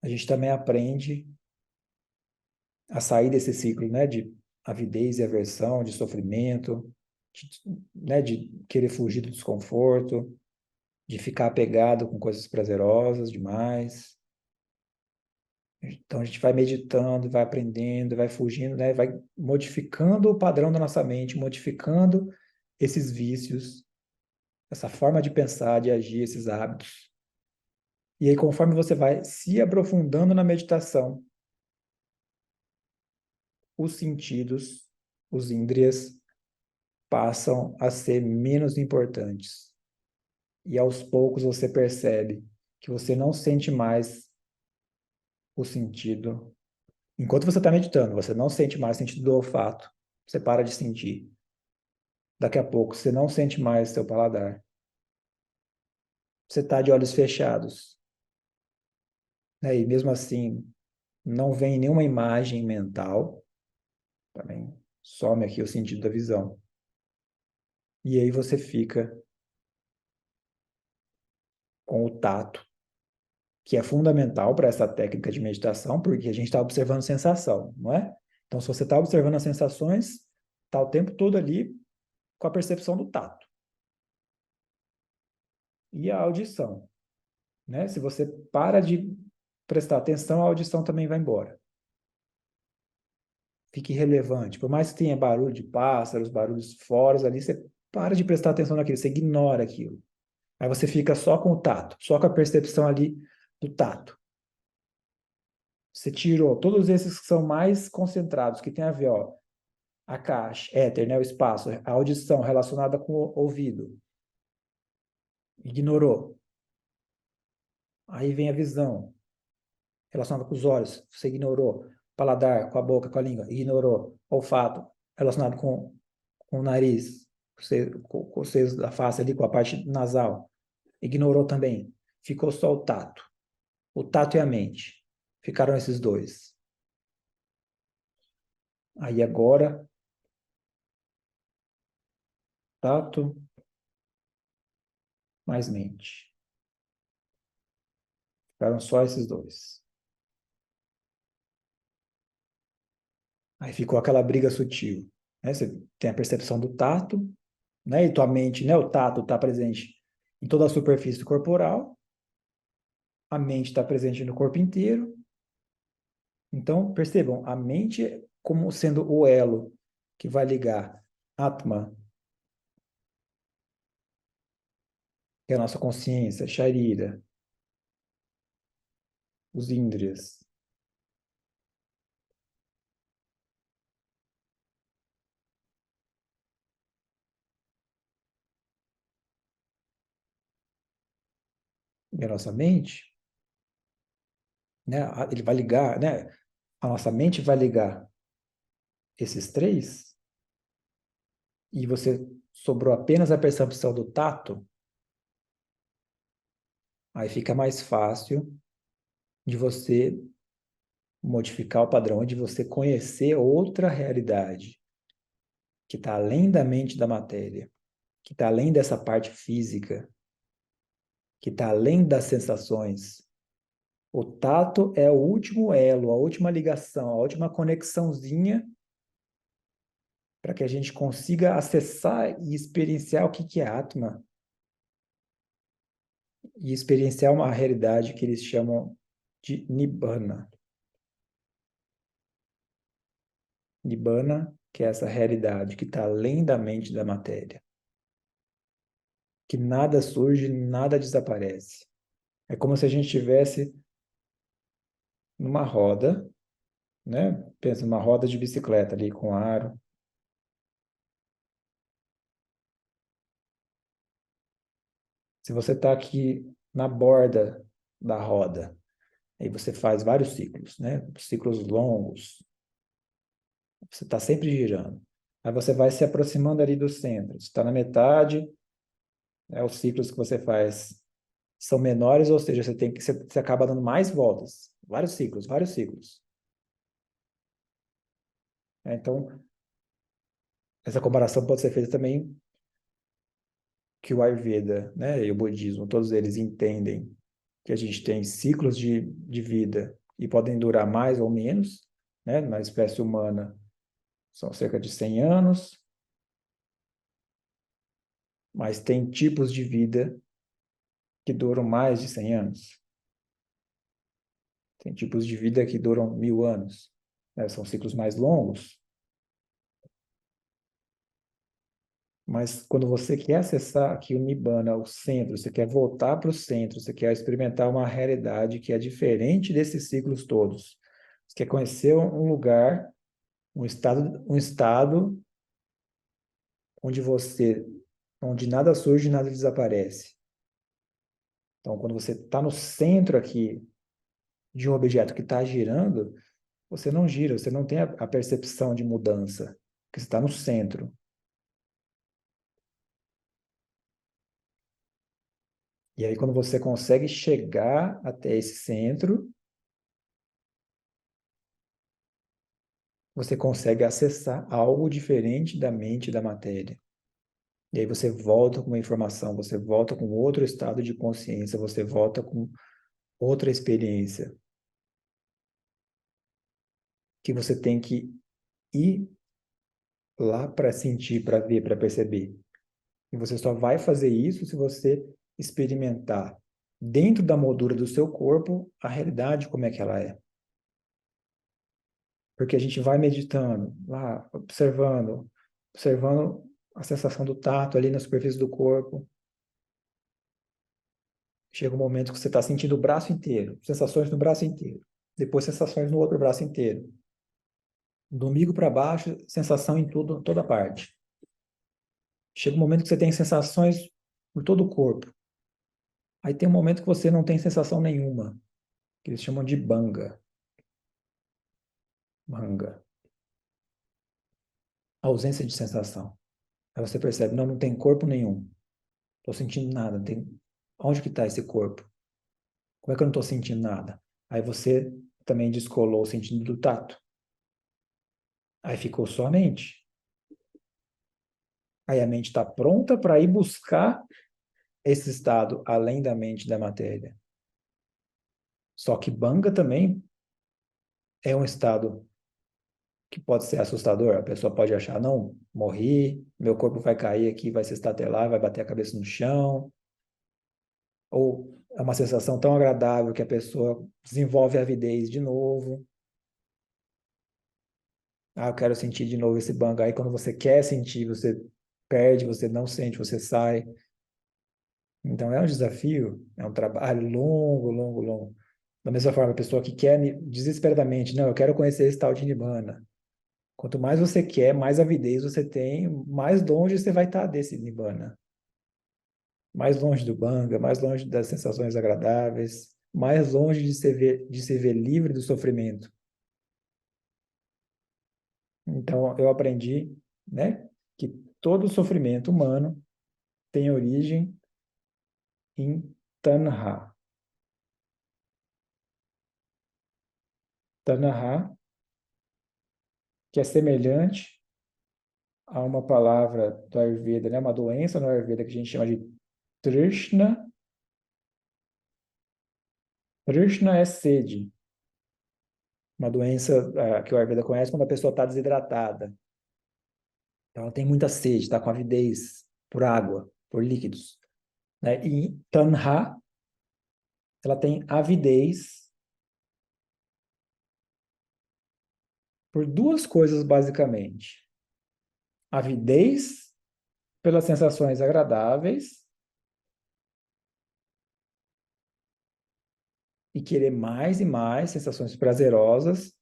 A: a gente também aprende a sair desse ciclo, né, de avidez e aversão, de sofrimento, né, de querer fugir do desconforto, de ficar apegado com coisas prazerosas demais. Então a gente vai meditando, vai aprendendo, vai fugindo, né, vai modificando o padrão da nossa mente, modificando esses vícios, essa forma de pensar, de agir, esses hábitos. E aí, conforme você vai se aprofundando na meditação, os sentidos, os índrias, passam a ser menos importantes. E aos poucos você percebe que você não sente mais o sentido. Enquanto você está meditando, você não sente mais o sentido do olfato. Você para de sentir. Daqui a pouco você não sente mais seu paladar. Você está de olhos fechados. Né? E mesmo assim, não vem nenhuma imagem mental. Também some aqui o sentido da visão. E aí você fica com o tato, que é fundamental para essa técnica de meditação, porque a gente está observando sensação, não é? Então, se você está observando as sensações, está o tempo todo ali com a percepção do tato. E a audição, né? Se você para de prestar atenção, a audição também vai embora. Fique irrelevante. Por mais que tenha barulho de pássaros, barulhos fora ali, você para de prestar atenção naquilo, você ignora aquilo. Aí você fica só com o tato, só com a percepção ali do tato. Você tirou todos esses que são mais concentrados, que tem a ver, ó, a caixa, éter, né, o espaço, a audição relacionada com o ouvido. Ignorou. Aí vem a visão, relacionada com os olhos, você ignorou. Paladar, com a boca, com a língua, ignorou. Olfato, relacionado com o nariz, com os seios da face ali, com a parte nasal, ignorou também. Ficou só o tato. O tato e a mente. Ficaram esses dois. Aí agora, tato mais mente. Ficaram só esses dois. Aí ficou aquela briga sutil. Né? Você tem a percepção do tato, né? E tua mente, né? O tato está presente em toda a superfície corporal, a mente está presente no corpo inteiro. Então, percebam, a mente é como sendo o elo que vai ligar Atma, que é a nossa consciência, Sharira, os Indrias, e a nossa mente, né? Ele vai ligar, né? A nossa mente vai ligar esses três e você sobrou apenas a percepção do tato, aí fica mais fácil de você modificar o padrão, de você conhecer outra realidade que está além da mente da matéria, que está além dessa parte física, que está além das sensações. O tato é o último elo, a última ligação, a última conexãozinha para que a gente consiga acessar e experienciar o que que é Atma e experienciar uma realidade que eles chamam de Nibbana. Nibbana, que é essa realidade que está além da mente da matéria, que nada surge, nada desaparece. É como se a gente estivesse numa roda, né? Pensa numa roda de bicicleta ali com aro. Se você está aqui na borda da roda, aí você faz vários ciclos, né? Ciclos longos. Você está sempre girando. Aí você vai se aproximando ali do centro. Você está na metade, né? Os ciclos que você faz são menores, ou seja, você acaba dando mais voltas. Vários ciclos, vários ciclos. Então, essa comparação pode ser feita também que o Ayurveda, né, e o budismo, todos eles entendem que a gente tem ciclos de vida e podem durar mais ou menos, né? Na espécie humana são cerca de 100 anos, mas tem tipos de vida que duram mais de 100 anos. Tem tipos de vida que duram 1000 anos, né? São ciclos mais longos. Mas quando você quer acessar aqui o Nibbana, o centro, você quer voltar para o centro, você quer experimentar uma realidade que é diferente desses ciclos todos. Você quer conhecer um lugar, um estado onde onde nada surge e nada desaparece. Então, quando você está no centro aqui de um objeto que está girando, você não gira, você não tem a percepção de mudança, porque você está no centro. E aí, quando você consegue chegar até esse centro, você consegue acessar algo diferente da mente e da matéria. E aí você volta com uma informação, você volta com outro estado de consciência, você volta com outra experiência que você tem que ir lá para sentir, para ver, para perceber. E você só vai fazer isso se você experimentar dentro da moldura do seu corpo a realidade como é que ela é. Porque a gente vai meditando, lá, observando a sensação do tato ali na superfície do corpo. Chega um momento que você está sentindo o braço inteiro, sensações no braço inteiro. Depois sensações no outro braço inteiro. Do umbigo para baixo, sensação em tudo, toda parte. Chega um momento que você tem sensações por todo o corpo. Aí tem um momento que você não tem sensação nenhuma, que eles chamam de banga. Banga. Ausência de sensação. Aí você percebe, não, não tem corpo nenhum. Estou sentindo nada. Não tem... Onde que está esse corpo? Como é que eu não estou sentindo nada? Aí você também descolou o sentido do tato. Aí ficou só a mente. Aí a mente está pronta para ir buscar esse estado além da mente e da matéria. Só que Banga também é um estado que pode ser assustador. A pessoa pode achar, não, morri, meu corpo vai cair aqui, vai se estatelar, vai bater a cabeça no chão. Ou é uma sensação tão agradável que a pessoa desenvolve a avidez de novo. Ah, eu quero sentir de novo esse Banga. Aí quando você quer sentir, você perde, você não sente, você sai. Então é um desafio, é um trabalho longo, longo, longo. Da mesma forma, a pessoa que quer desesperadamente, não, eu quero conhecer esse tal de Nibbana. Quanto mais você quer, mais avidez você tem, mais longe você vai estar desse Nibbana. Mais longe do Banga, mais longe das sensações agradáveis. mais longe de se ver livre do sofrimento. Então, eu aprendi, né, que todo sofrimento humano tem origem em Tanha. Tanha, que é semelhante a uma palavra do Ayurveda, né, uma doença no Ayurveda que a gente chama de Trishna. Trishna é sede. Uma doença que o Ayurveda conhece quando a pessoa está desidratada. Então, ela tem muita sede, está com avidez por água, por líquidos. Né? E Tanha, ela tem avidez por duas coisas, basicamente. Avidez pelas sensações agradáveis e querer mais e mais sensações prazerosas,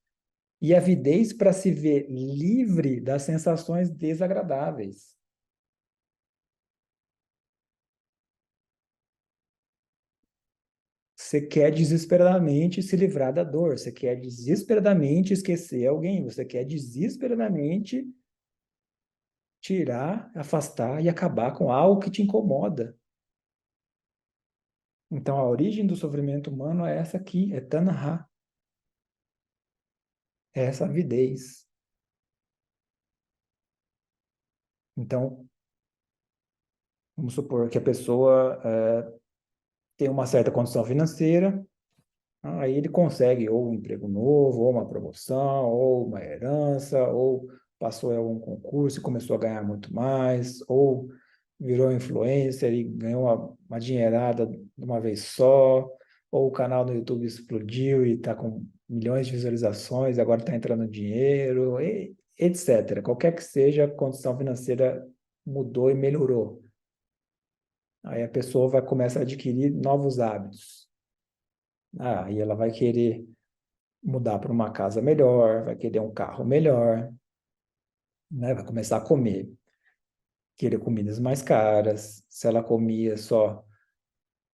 A: e avidez para se ver livre das sensações desagradáveis. Você quer desesperadamente se livrar da dor, você quer desesperadamente esquecer alguém, você quer desesperadamente tirar, afastar e acabar com algo que te incomoda. Então, a origem do sofrimento humano é essa aqui, é Tanha, é essa avidez. Então, vamos supor que a pessoa tem uma certa condição financeira, aí ele consegue ou um emprego novo, ou uma promoção, ou uma herança, ou passou em algum concurso e começou a ganhar muito mais, ou virou influencer e ganhou uma dinheirada de uma vez só, ou o canal no YouTube explodiu e está com milhões de visualizações, e agora está entrando dinheiro, etc. Qualquer que seja a condição financeira mudou e melhorou. Aí a pessoa vai começar a adquirir novos hábitos. Aí ela vai querer mudar para uma casa melhor, vai querer um carro melhor, né? Vai começar a comer, querer comidas mais caras. Se ela comia só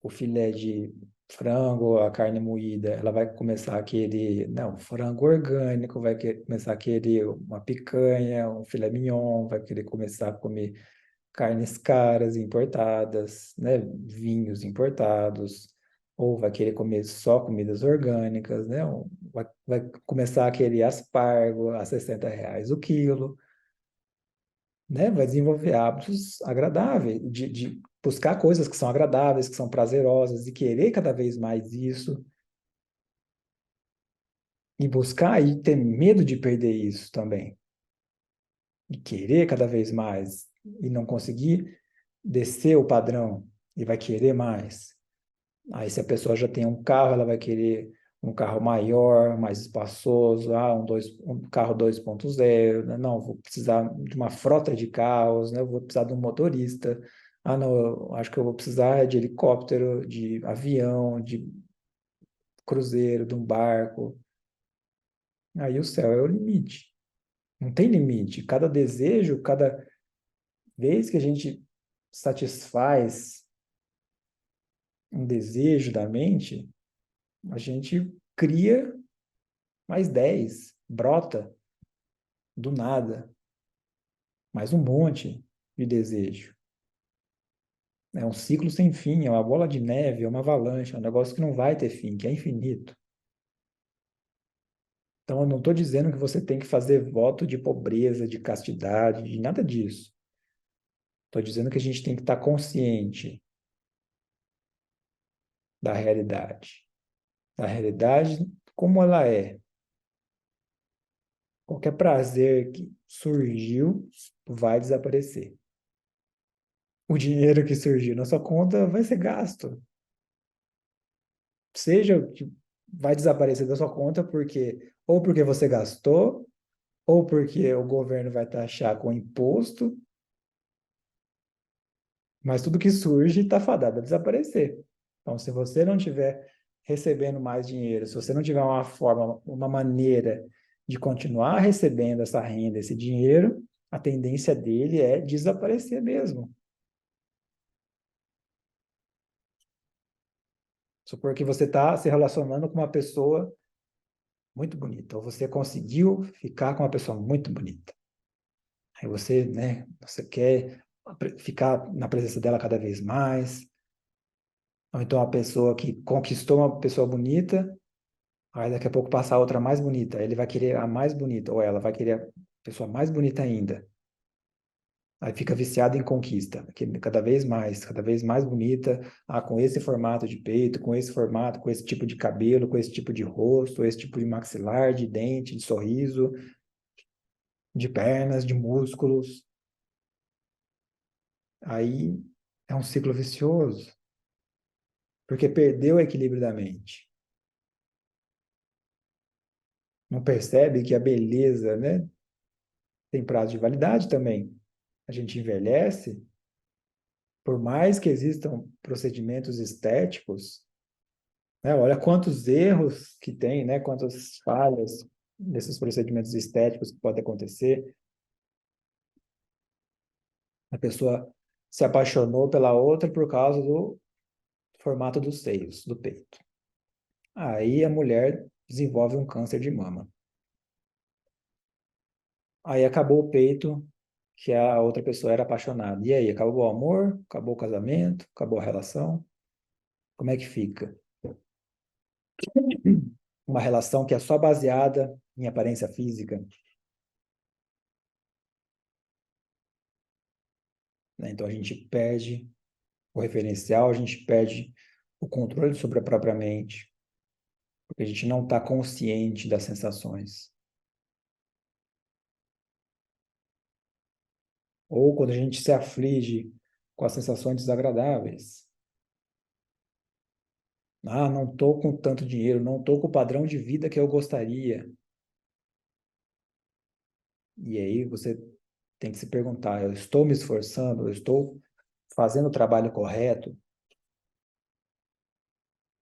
A: o filé de frango, a carne moída, ela vai começar a querer, não, frango orgânico, começar a querer uma picanha, um filé mignon, vai querer começar a comer carnes caras importadas, né, vinhos importados, ou vai querer comer só comidas orgânicas, né, vai começar a querer aspargo a R$ 60 o quilo, né, vai desenvolver hábitos agradáveis, de buscar coisas que são agradáveis, que são prazerosas, e querer cada vez mais isso, e buscar e ter medo de perder isso também, e querer cada vez mais, e não conseguir descer o padrão, e vai querer mais. Aí, se a pessoa já tem um carro, ela vai querer um carro maior, mais espaçoso, um carro 2.0, né? Não, vou precisar de uma frota de carros, né? Eu vou precisar de um motorista. Ah, não, eu acho que eu vou precisar de helicóptero, de avião, de cruzeiro, de um barco. Aí o céu é o limite. Não tem limite. Cada desejo, cada vez que a gente satisfaz um desejo da mente, a gente cria mais 10 brota do nada, mais um monte de desejo. É um ciclo sem fim, é uma bola de neve, é uma avalanche, é um negócio que não vai ter fim, que é infinito. Então, eu não estou dizendo que você tem que fazer voto de pobreza, de castidade, de nada disso. Estou dizendo que a gente tem que estar consciente da realidade. Da realidade como ela é. Qualquer prazer que surgiu vai desaparecer. O dinheiro que surgiu na sua conta vai ser gasto. Seja que vai desaparecer da sua conta porque ou porque você gastou, ou porque o governo vai taxar com imposto, mas tudo que surge está fadado a desaparecer. Então, se você não tiver recebendo mais dinheiro, se você não tiver uma forma, uma maneira de continuar recebendo essa renda, esse dinheiro, a tendência dele é desaparecer mesmo. Supor que você está se relacionando com uma pessoa muito bonita, ou você conseguiu ficar com uma pessoa muito bonita. Aí você, né, você quer ficar na presença dela cada vez mais. Ou então a pessoa que conquistou uma pessoa bonita, aí daqui a pouco passa a outra mais bonita, aí ele vai querer a mais bonita, ou ela vai querer a pessoa mais bonita ainda. Aí fica viciado em conquista, cada vez mais bonita, com esse formato de peito, com esse formato, com esse tipo de cabelo, com esse tipo de rosto, esse tipo de maxilar, de dente, de sorriso, de pernas, de músculos. Aí é um ciclo vicioso, porque perdeu o equilíbrio da mente. Não percebe que a beleza, né, tem prazo de validade também. A gente envelhece, por mais que existam procedimentos estéticos, né, olha quantos erros que tem, né, quantas falhas nesses procedimentos estéticos que podem acontecer. A pessoa se apaixonou pela outra por causa do formato dos seios, do peito. Aí a mulher desenvolve um câncer de mama. Aí acabou o peito que a outra pessoa era apaixonada. E aí, acabou o amor? Acabou o casamento? Acabou a relação? Como é que fica? Uma relação que é só baseada em aparência física, né? Então a gente perde o referencial, a gente perde o controle sobre a própria mente, porque a gente não está consciente das sensações. Ou quando a gente se aflige com as sensações desagradáveis. Ah, não estou com tanto dinheiro, não estou com o padrão de vida que eu gostaria. E aí você tem que se perguntar: eu estou me esforçando? Eu estou fazendo o trabalho correto?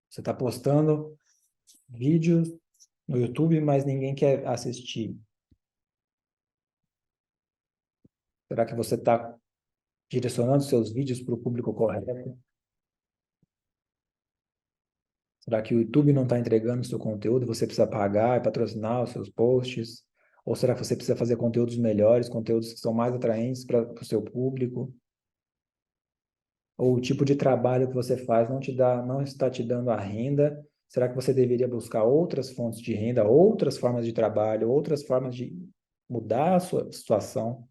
A: Você está postando vídeos no YouTube, mas ninguém quer assistir. Será que você está direcionando seus vídeos para o público correto? Será que o YouTube não está entregando o seu conteúdo? Você precisa pagar e patrocinar os seus posts? Ou será que você precisa fazer conteúdos melhores, conteúdos que são mais atraentes para o seu público? Ou o tipo de trabalho que você faz não está te dando a renda? Será que você deveria buscar outras fontes de renda, outras formas de trabalho, outras formas de mudar a sua situação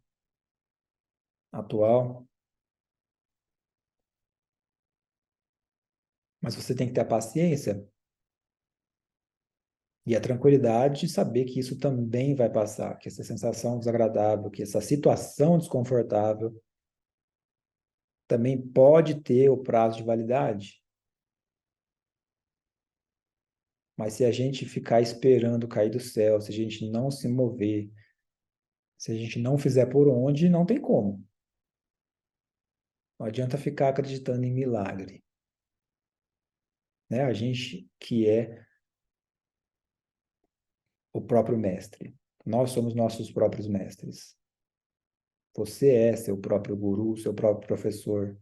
A: atual? Mas você tem que ter a paciência e a tranquilidade de saber que isso também vai passar, que essa sensação desagradável, que essa situação desconfortável também pode ter o prazo de validade. Mas se a gente ficar esperando cair do céu, se a gente não se mover, se a gente não fizer por onde, não tem como. Não adianta ficar acreditando em milagre, né? A gente que é o próprio mestre. Nós somos nossos próprios mestres. Você é seu próprio guru, seu próprio professor.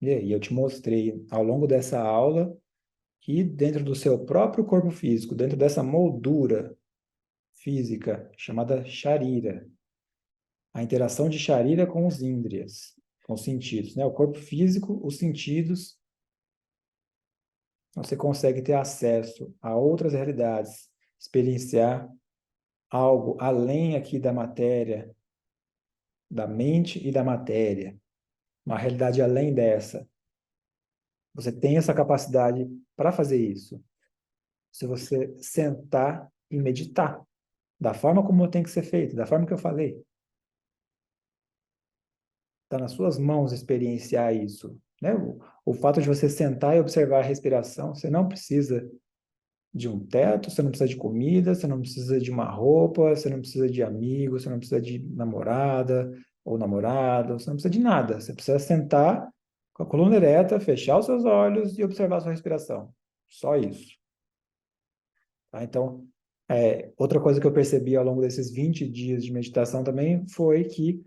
A: E aí, eu te mostrei ao longo dessa aula que dentro do seu próprio corpo físico, dentro dessa moldura física chamada Sharira, a interação de Sharira com os índrias, com os sentidos, né? O corpo físico, os sentidos, você consegue ter acesso a outras realidades, experienciar algo além aqui da matéria, da mente e da matéria, uma realidade além dessa. Você tem essa capacidade para fazer isso. Se você sentar e meditar, da forma como tem que ser feito, da forma que eu falei, está nas suas mãos experienciar isso, né? O fato de você sentar e observar a respiração, você não precisa de um teto, você não precisa de comida, você não precisa de uma roupa, você não precisa de amigos, você não precisa de namorada ou namorado, você não precisa de nada. Você precisa sentar com a coluna ereta, fechar os seus olhos e observar a sua respiração. Só isso. Tá? Então, outra coisa que eu percebi ao longo desses 20 dias de meditação também foi que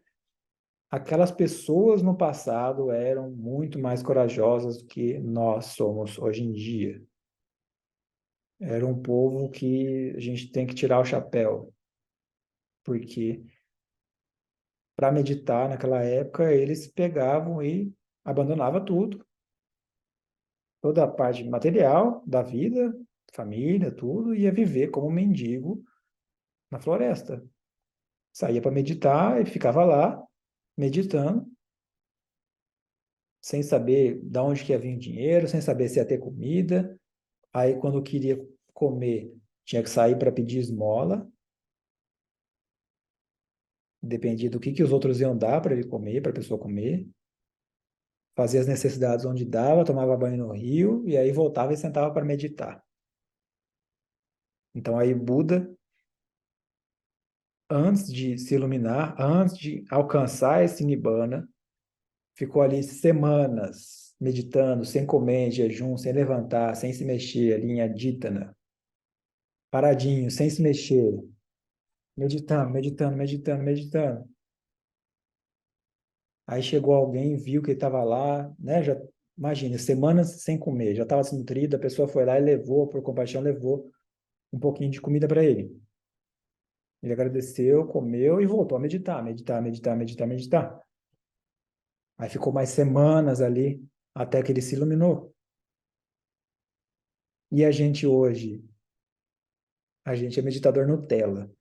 A: aquelas pessoas no passado eram muito mais corajosas do que nós somos hoje em dia. Era um povo que a gente tem que tirar o chapéu, porque para meditar naquela época eles pegavam e abandonavam tudo, toda a parte material da vida, família, tudo, e ia viver como mendigo na floresta. Saía para meditar e ficava lá meditando, sem saber de onde que ia vir o dinheiro, sem saber se ia ter comida. Aí, quando queria comer, tinha que sair para pedir esmola, dependia do que os outros iam dar para ele comer, para a pessoa comer. Fazia as necessidades onde dava, tomava banho no rio e aí voltava e sentava para meditar. Então, aí Buda, antes de se iluminar, antes de alcançar esse Nibbana, ficou ali semanas meditando, sem comer, em jejum, sem levantar, sem se mexer, ali em Aditana, paradinho, sem se mexer, meditando, meditando, meditando, meditando. Aí chegou alguém, viu que ele estava lá, né? Já imagina, semanas sem comer, já estava desnutrido, a pessoa foi lá e levou, por compaixão, levou um pouquinho de comida para ele. Ele agradeceu, comeu e voltou a meditar, meditar, meditar, meditar, meditar. Aí ficou mais semanas ali até que ele se iluminou. E a gente hoje, a gente é meditador Nutella.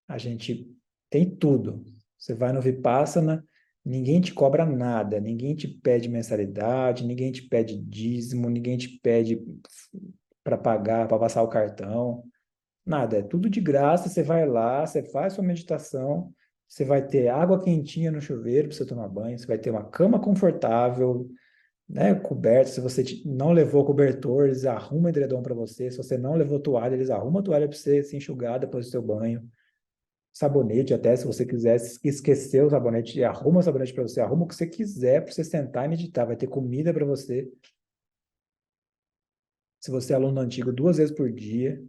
A: A gente tem tudo. Você vai no Vipassana, ninguém te cobra nada, ninguém te pede mensalidade, ninguém te pede dízimo, ninguém te pede para pagar, para passar o cartão, nada. É tudo de graça. Você vai lá, você faz sua meditação, você vai ter água quentinha no chuveiro para você tomar banho, você vai ter uma cama confortável, né, coberto. Se você não levou cobertor, eles arrumam edredom para você. Se você não levou toalha, eles arrumam a toalha para você se enxugar depois do seu banho. Sabonete, até se você quiser esquecer o sabonete, arruma o sabonete para você, arruma o que você quiser para você sentar e meditar. Vai ter comida para você. Se você é aluno antigo, 2 vezes por dia,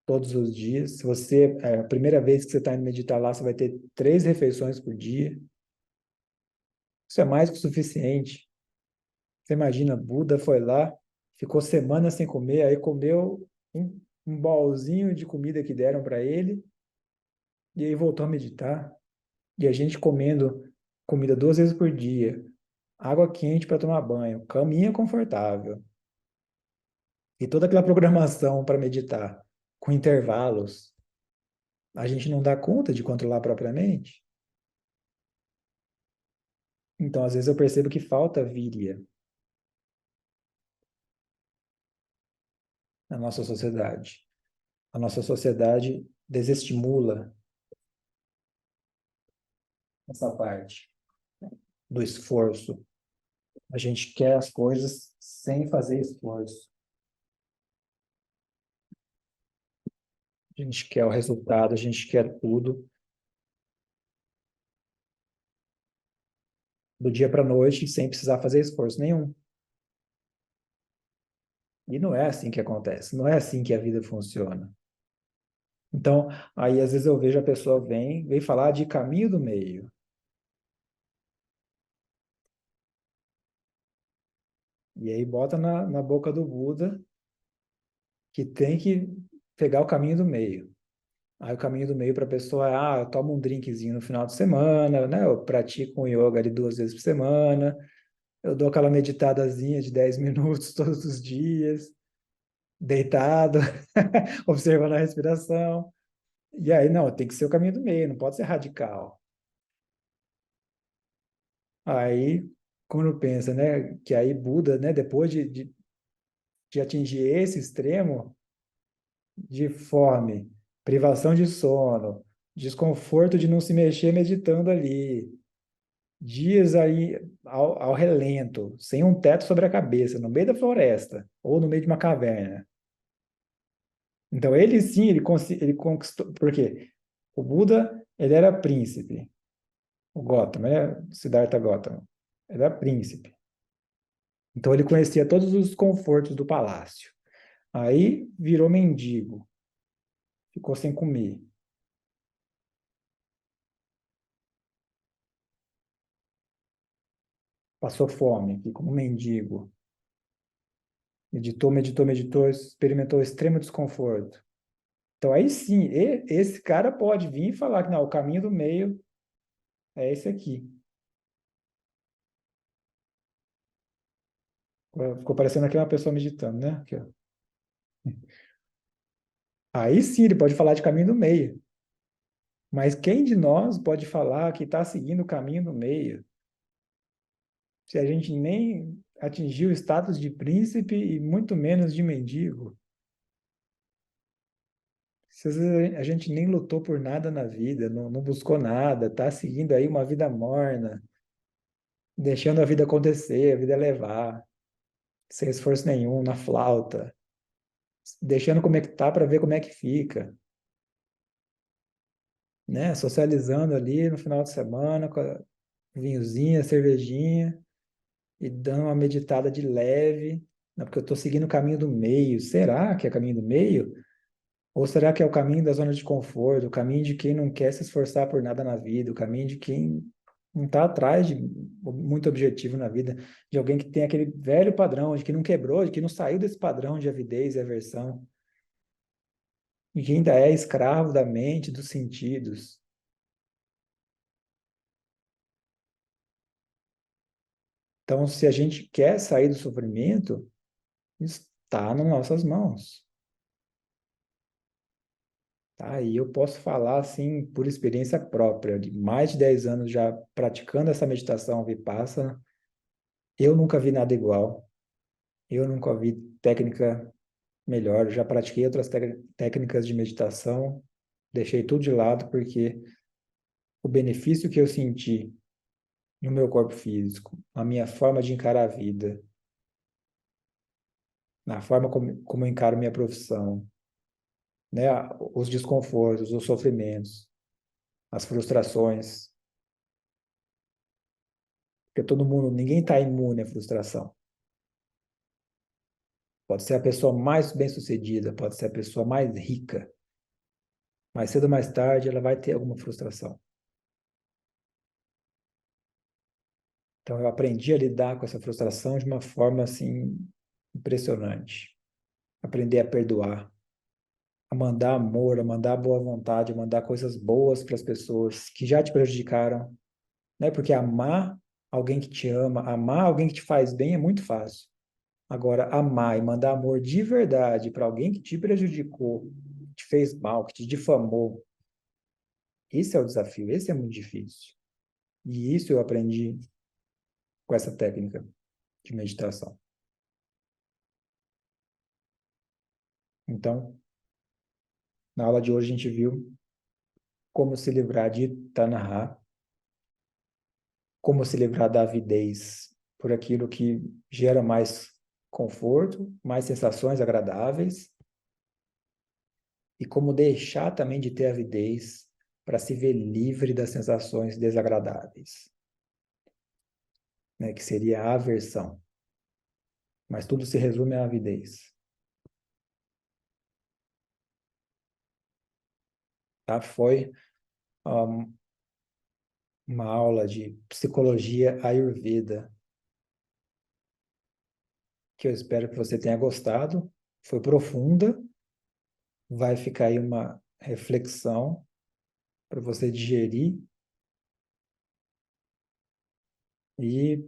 A: todos os dias. Se você é a primeira vez que você está indo meditar lá, você vai ter 3 refeições por dia. Isso é mais que o suficiente. Você imagina, Buda foi lá, ficou semanas sem comer, aí comeu um bolzinho de comida que deram para ele, e aí voltou a meditar. E a gente comendo comida 2 vezes por dia, água quente para tomar banho, caminha confortável, e toda aquela programação para meditar, com intervalos, a gente não dá conta de controlar propriamente. Então, às vezes eu percebo que falta víria na nossa sociedade. A nossa sociedade desestimula essa parte do esforço. A gente quer as coisas sem fazer esforço. A gente quer o resultado, a gente quer tudo do dia para a noite sem precisar fazer esforço nenhum. E não é assim que acontece, não é assim que a vida funciona. Então, aí às vezes eu vejo a pessoa vem falar de caminho do meio. E aí bota na boca do Buda que tem que pegar o caminho do meio. Aí o caminho do meio para a pessoa é, eu tomo um drinkzinho no final de semana, né? Eu pratico um yoga ali 2 vezes por semana, eu dou aquela meditadazinha de 10 minutos todos os dias, deitado, observando a respiração. E aí, não, tem que ser o caminho do meio, não pode ser radical. Aí, quando pensa, né, que aí Buda, né, depois de atingir esse extremo de fome, privação de sono, desconforto de não se mexer meditando ali, dias aí ao relento, sem um teto sobre a cabeça, no meio da floresta ou no meio de uma caverna. Então, ele sim, ele conquistou, porque o Buda, ele era príncipe, o Gautama, né? Siddhartha Gautama, ele era príncipe. Então, ele conhecia todos os confortos do palácio. Aí, virou mendigo, ficou sem comer. passou fome, aqui como um mendigo, meditou, meditou, meditou, experimentou extremo desconforto. Então, aí sim, esse cara pode vir e falar que não, o caminho do meio é esse aqui. Ficou parecendo aqui uma pessoa meditando, né? Aqui, ó. Aí sim, ele pode falar de caminho do meio. Mas quem de nós pode falar que está seguindo o caminho do meio, se a gente nem atingiu o status de príncipe e muito menos de mendigo? Se às vezes a gente nem lutou por nada na vida, não buscou nada, está seguindo aí uma vida morna, deixando a vida acontecer, a vida levar, sem esforço nenhum, na flauta, deixando como é que tá para ver como é que fica, né? Socializando ali no final de semana com a vinhozinha, cervejinha e dando uma meditada de leve, né? Porque eu estou seguindo o caminho do meio. Será que é caminho do meio? Ou será que é o caminho da zona de conforto, o caminho de quem não quer se esforçar por nada na vida, o caminho de quem não está atrás de muito objetivo na vida, de alguém que tem aquele velho padrão, de que não quebrou, de que não saiu desse padrão de avidez e aversão, e que ainda é escravo da mente, dos sentidos. Então, se a gente quer sair do sofrimento, está nas nossas mãos. Tá? E eu posso falar, assim, por experiência própria, de mais de 10 anos já praticando essa meditação Vipassana, eu nunca vi nada igual. Eu nunca vi técnica melhor. Eu já pratiquei outras técnicas de meditação, deixei tudo de lado porque o benefício que eu senti no meu corpo físico, a minha forma de encarar a vida, na forma como eu encaro minha profissão, né, os desconfortos, os sofrimentos, as frustrações, porque todo mundo, ninguém está imune à frustração. Pode ser a pessoa mais bem-sucedida, pode ser a pessoa mais rica, mais cedo ou mais tarde ela vai ter alguma frustração. Então eu aprendi a lidar com essa frustração de uma forma assim impressionante. Aprender a perdoar, a mandar amor, a mandar boa vontade, a mandar coisas boas para as pessoas que já te prejudicaram, né? Porque amar alguém que te ama, amar alguém que te faz bem é muito fácil. Agora, amar e mandar amor de verdade para alguém que te prejudicou, te fez mal, que te difamou, esse é o desafio, esse é muito difícil. E isso eu aprendi com essa técnica de meditação. Então, na aula de hoje a gente viu como se livrar de Tanaha, como se livrar da avidez por aquilo que gera mais conforto, mais sensações agradáveis, e como deixar também de ter avidez para se ver livre das sensações desagradáveis, né, que seria a aversão. Mas tudo se resume à avidez. Tá? Foi um, uma aula de psicologia Ayurveda, que eu espero que você tenha gostado. Foi profunda, vai ficar aí uma reflexão para você digerir e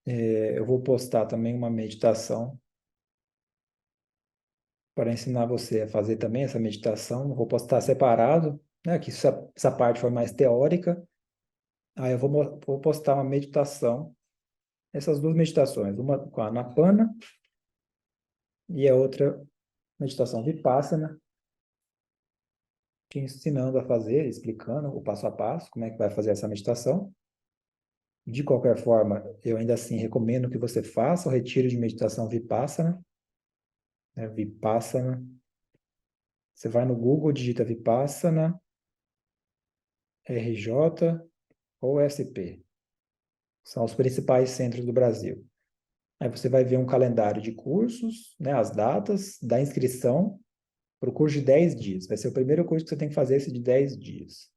A: eu vou postar também uma meditação para ensinar você a fazer também essa meditação. Vou postar separado, né? Que essa parte foi mais teórica. Aí eu vou postar uma meditação, essas duas meditações, uma com a Anapana e a outra meditação Vipassana, te ensinando a fazer, explicando o passo a passo, como é que vai fazer essa meditação. De qualquer forma, eu ainda assim recomendo que você faça o retiro de meditação Vipassana, né? Vipassana. Você vai no Google, digita Vipassana, RJ ou SP. São os principais centros do Brasil. Aí você vai ver um calendário de cursos, né, as datas da inscrição para o curso de 10 dias. Vai ser o primeiro curso que você tem que fazer, esse de 10 dias.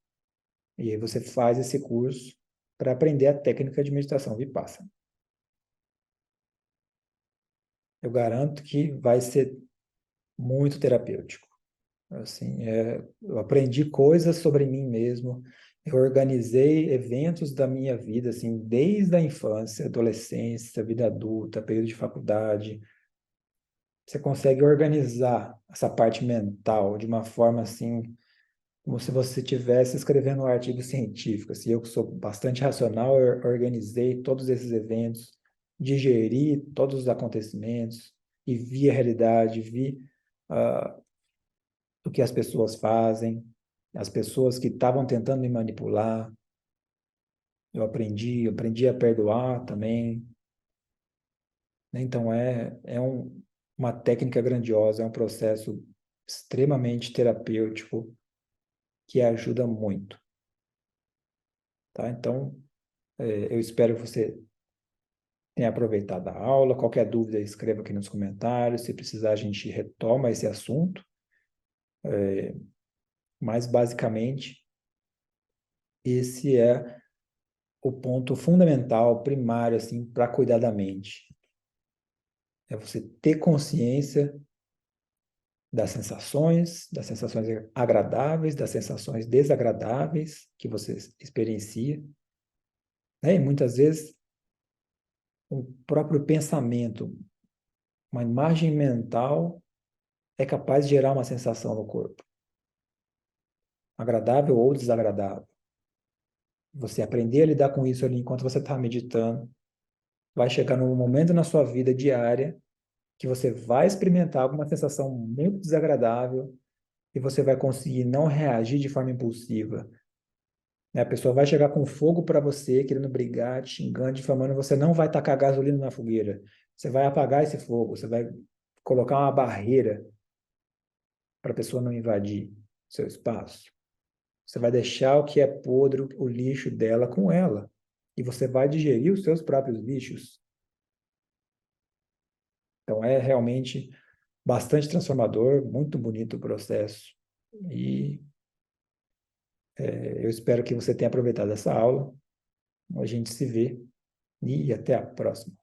A: E aí você faz esse curso para aprender a técnica de meditação Vipassana. eu garanto que vai ser muito terapêutico. Assim, eu aprendi coisas sobre mim mesmo, eu organizei eventos da minha vida, assim, desde a infância, adolescência, vida adulta, período de faculdade. Você consegue organizar essa parte mental de uma forma assim, como se você estivesse escrevendo um artigo científico. Assim, eu que sou bastante racional, eu organizei todos esses eventos, digeri todos os acontecimentos e vi a realidade, vi uh, o que as pessoas fazem, as pessoas que estavam tentando me manipular. Eu aprendi a perdoar também, né? Então uma técnica grandiosa, é um processo extremamente terapêutico que ajuda muito, tá? Então, eu espero que você tenha aproveitado a aula. Qualquer dúvida, escreva aqui nos comentários. Se precisar, a gente retoma esse assunto. Mas, basicamente, esse é o ponto fundamental, primário, assim, para cuidar da mente. É você ter consciência das sensações agradáveis, das sensações desagradáveis que você experiencia, né? E muitas vezes o próprio pensamento, uma imagem mental é capaz de gerar uma sensação no corpo, agradável ou desagradável. Você aprender a lidar com isso ali enquanto você está meditando, vai chegar num momento na sua vida diária que você vai experimentar alguma sensação muito desagradável e você vai conseguir não reagir de forma impulsiva, né? A pessoa vai chegar com fogo para você, querendo brigar, te xingando, difamando, você não vai tacar gasolina na fogueira. Você vai apagar esse fogo, você vai colocar uma barreira para a pessoa não invadir seu espaço. Você vai deixar o que é podre, o lixo dela com ela. E você vai digerir os seus próprios lixos. Então é realmente bastante transformador, muito bonito o processo. E eu espero que você tenha aproveitado essa aula. A gente se vê e até a próxima.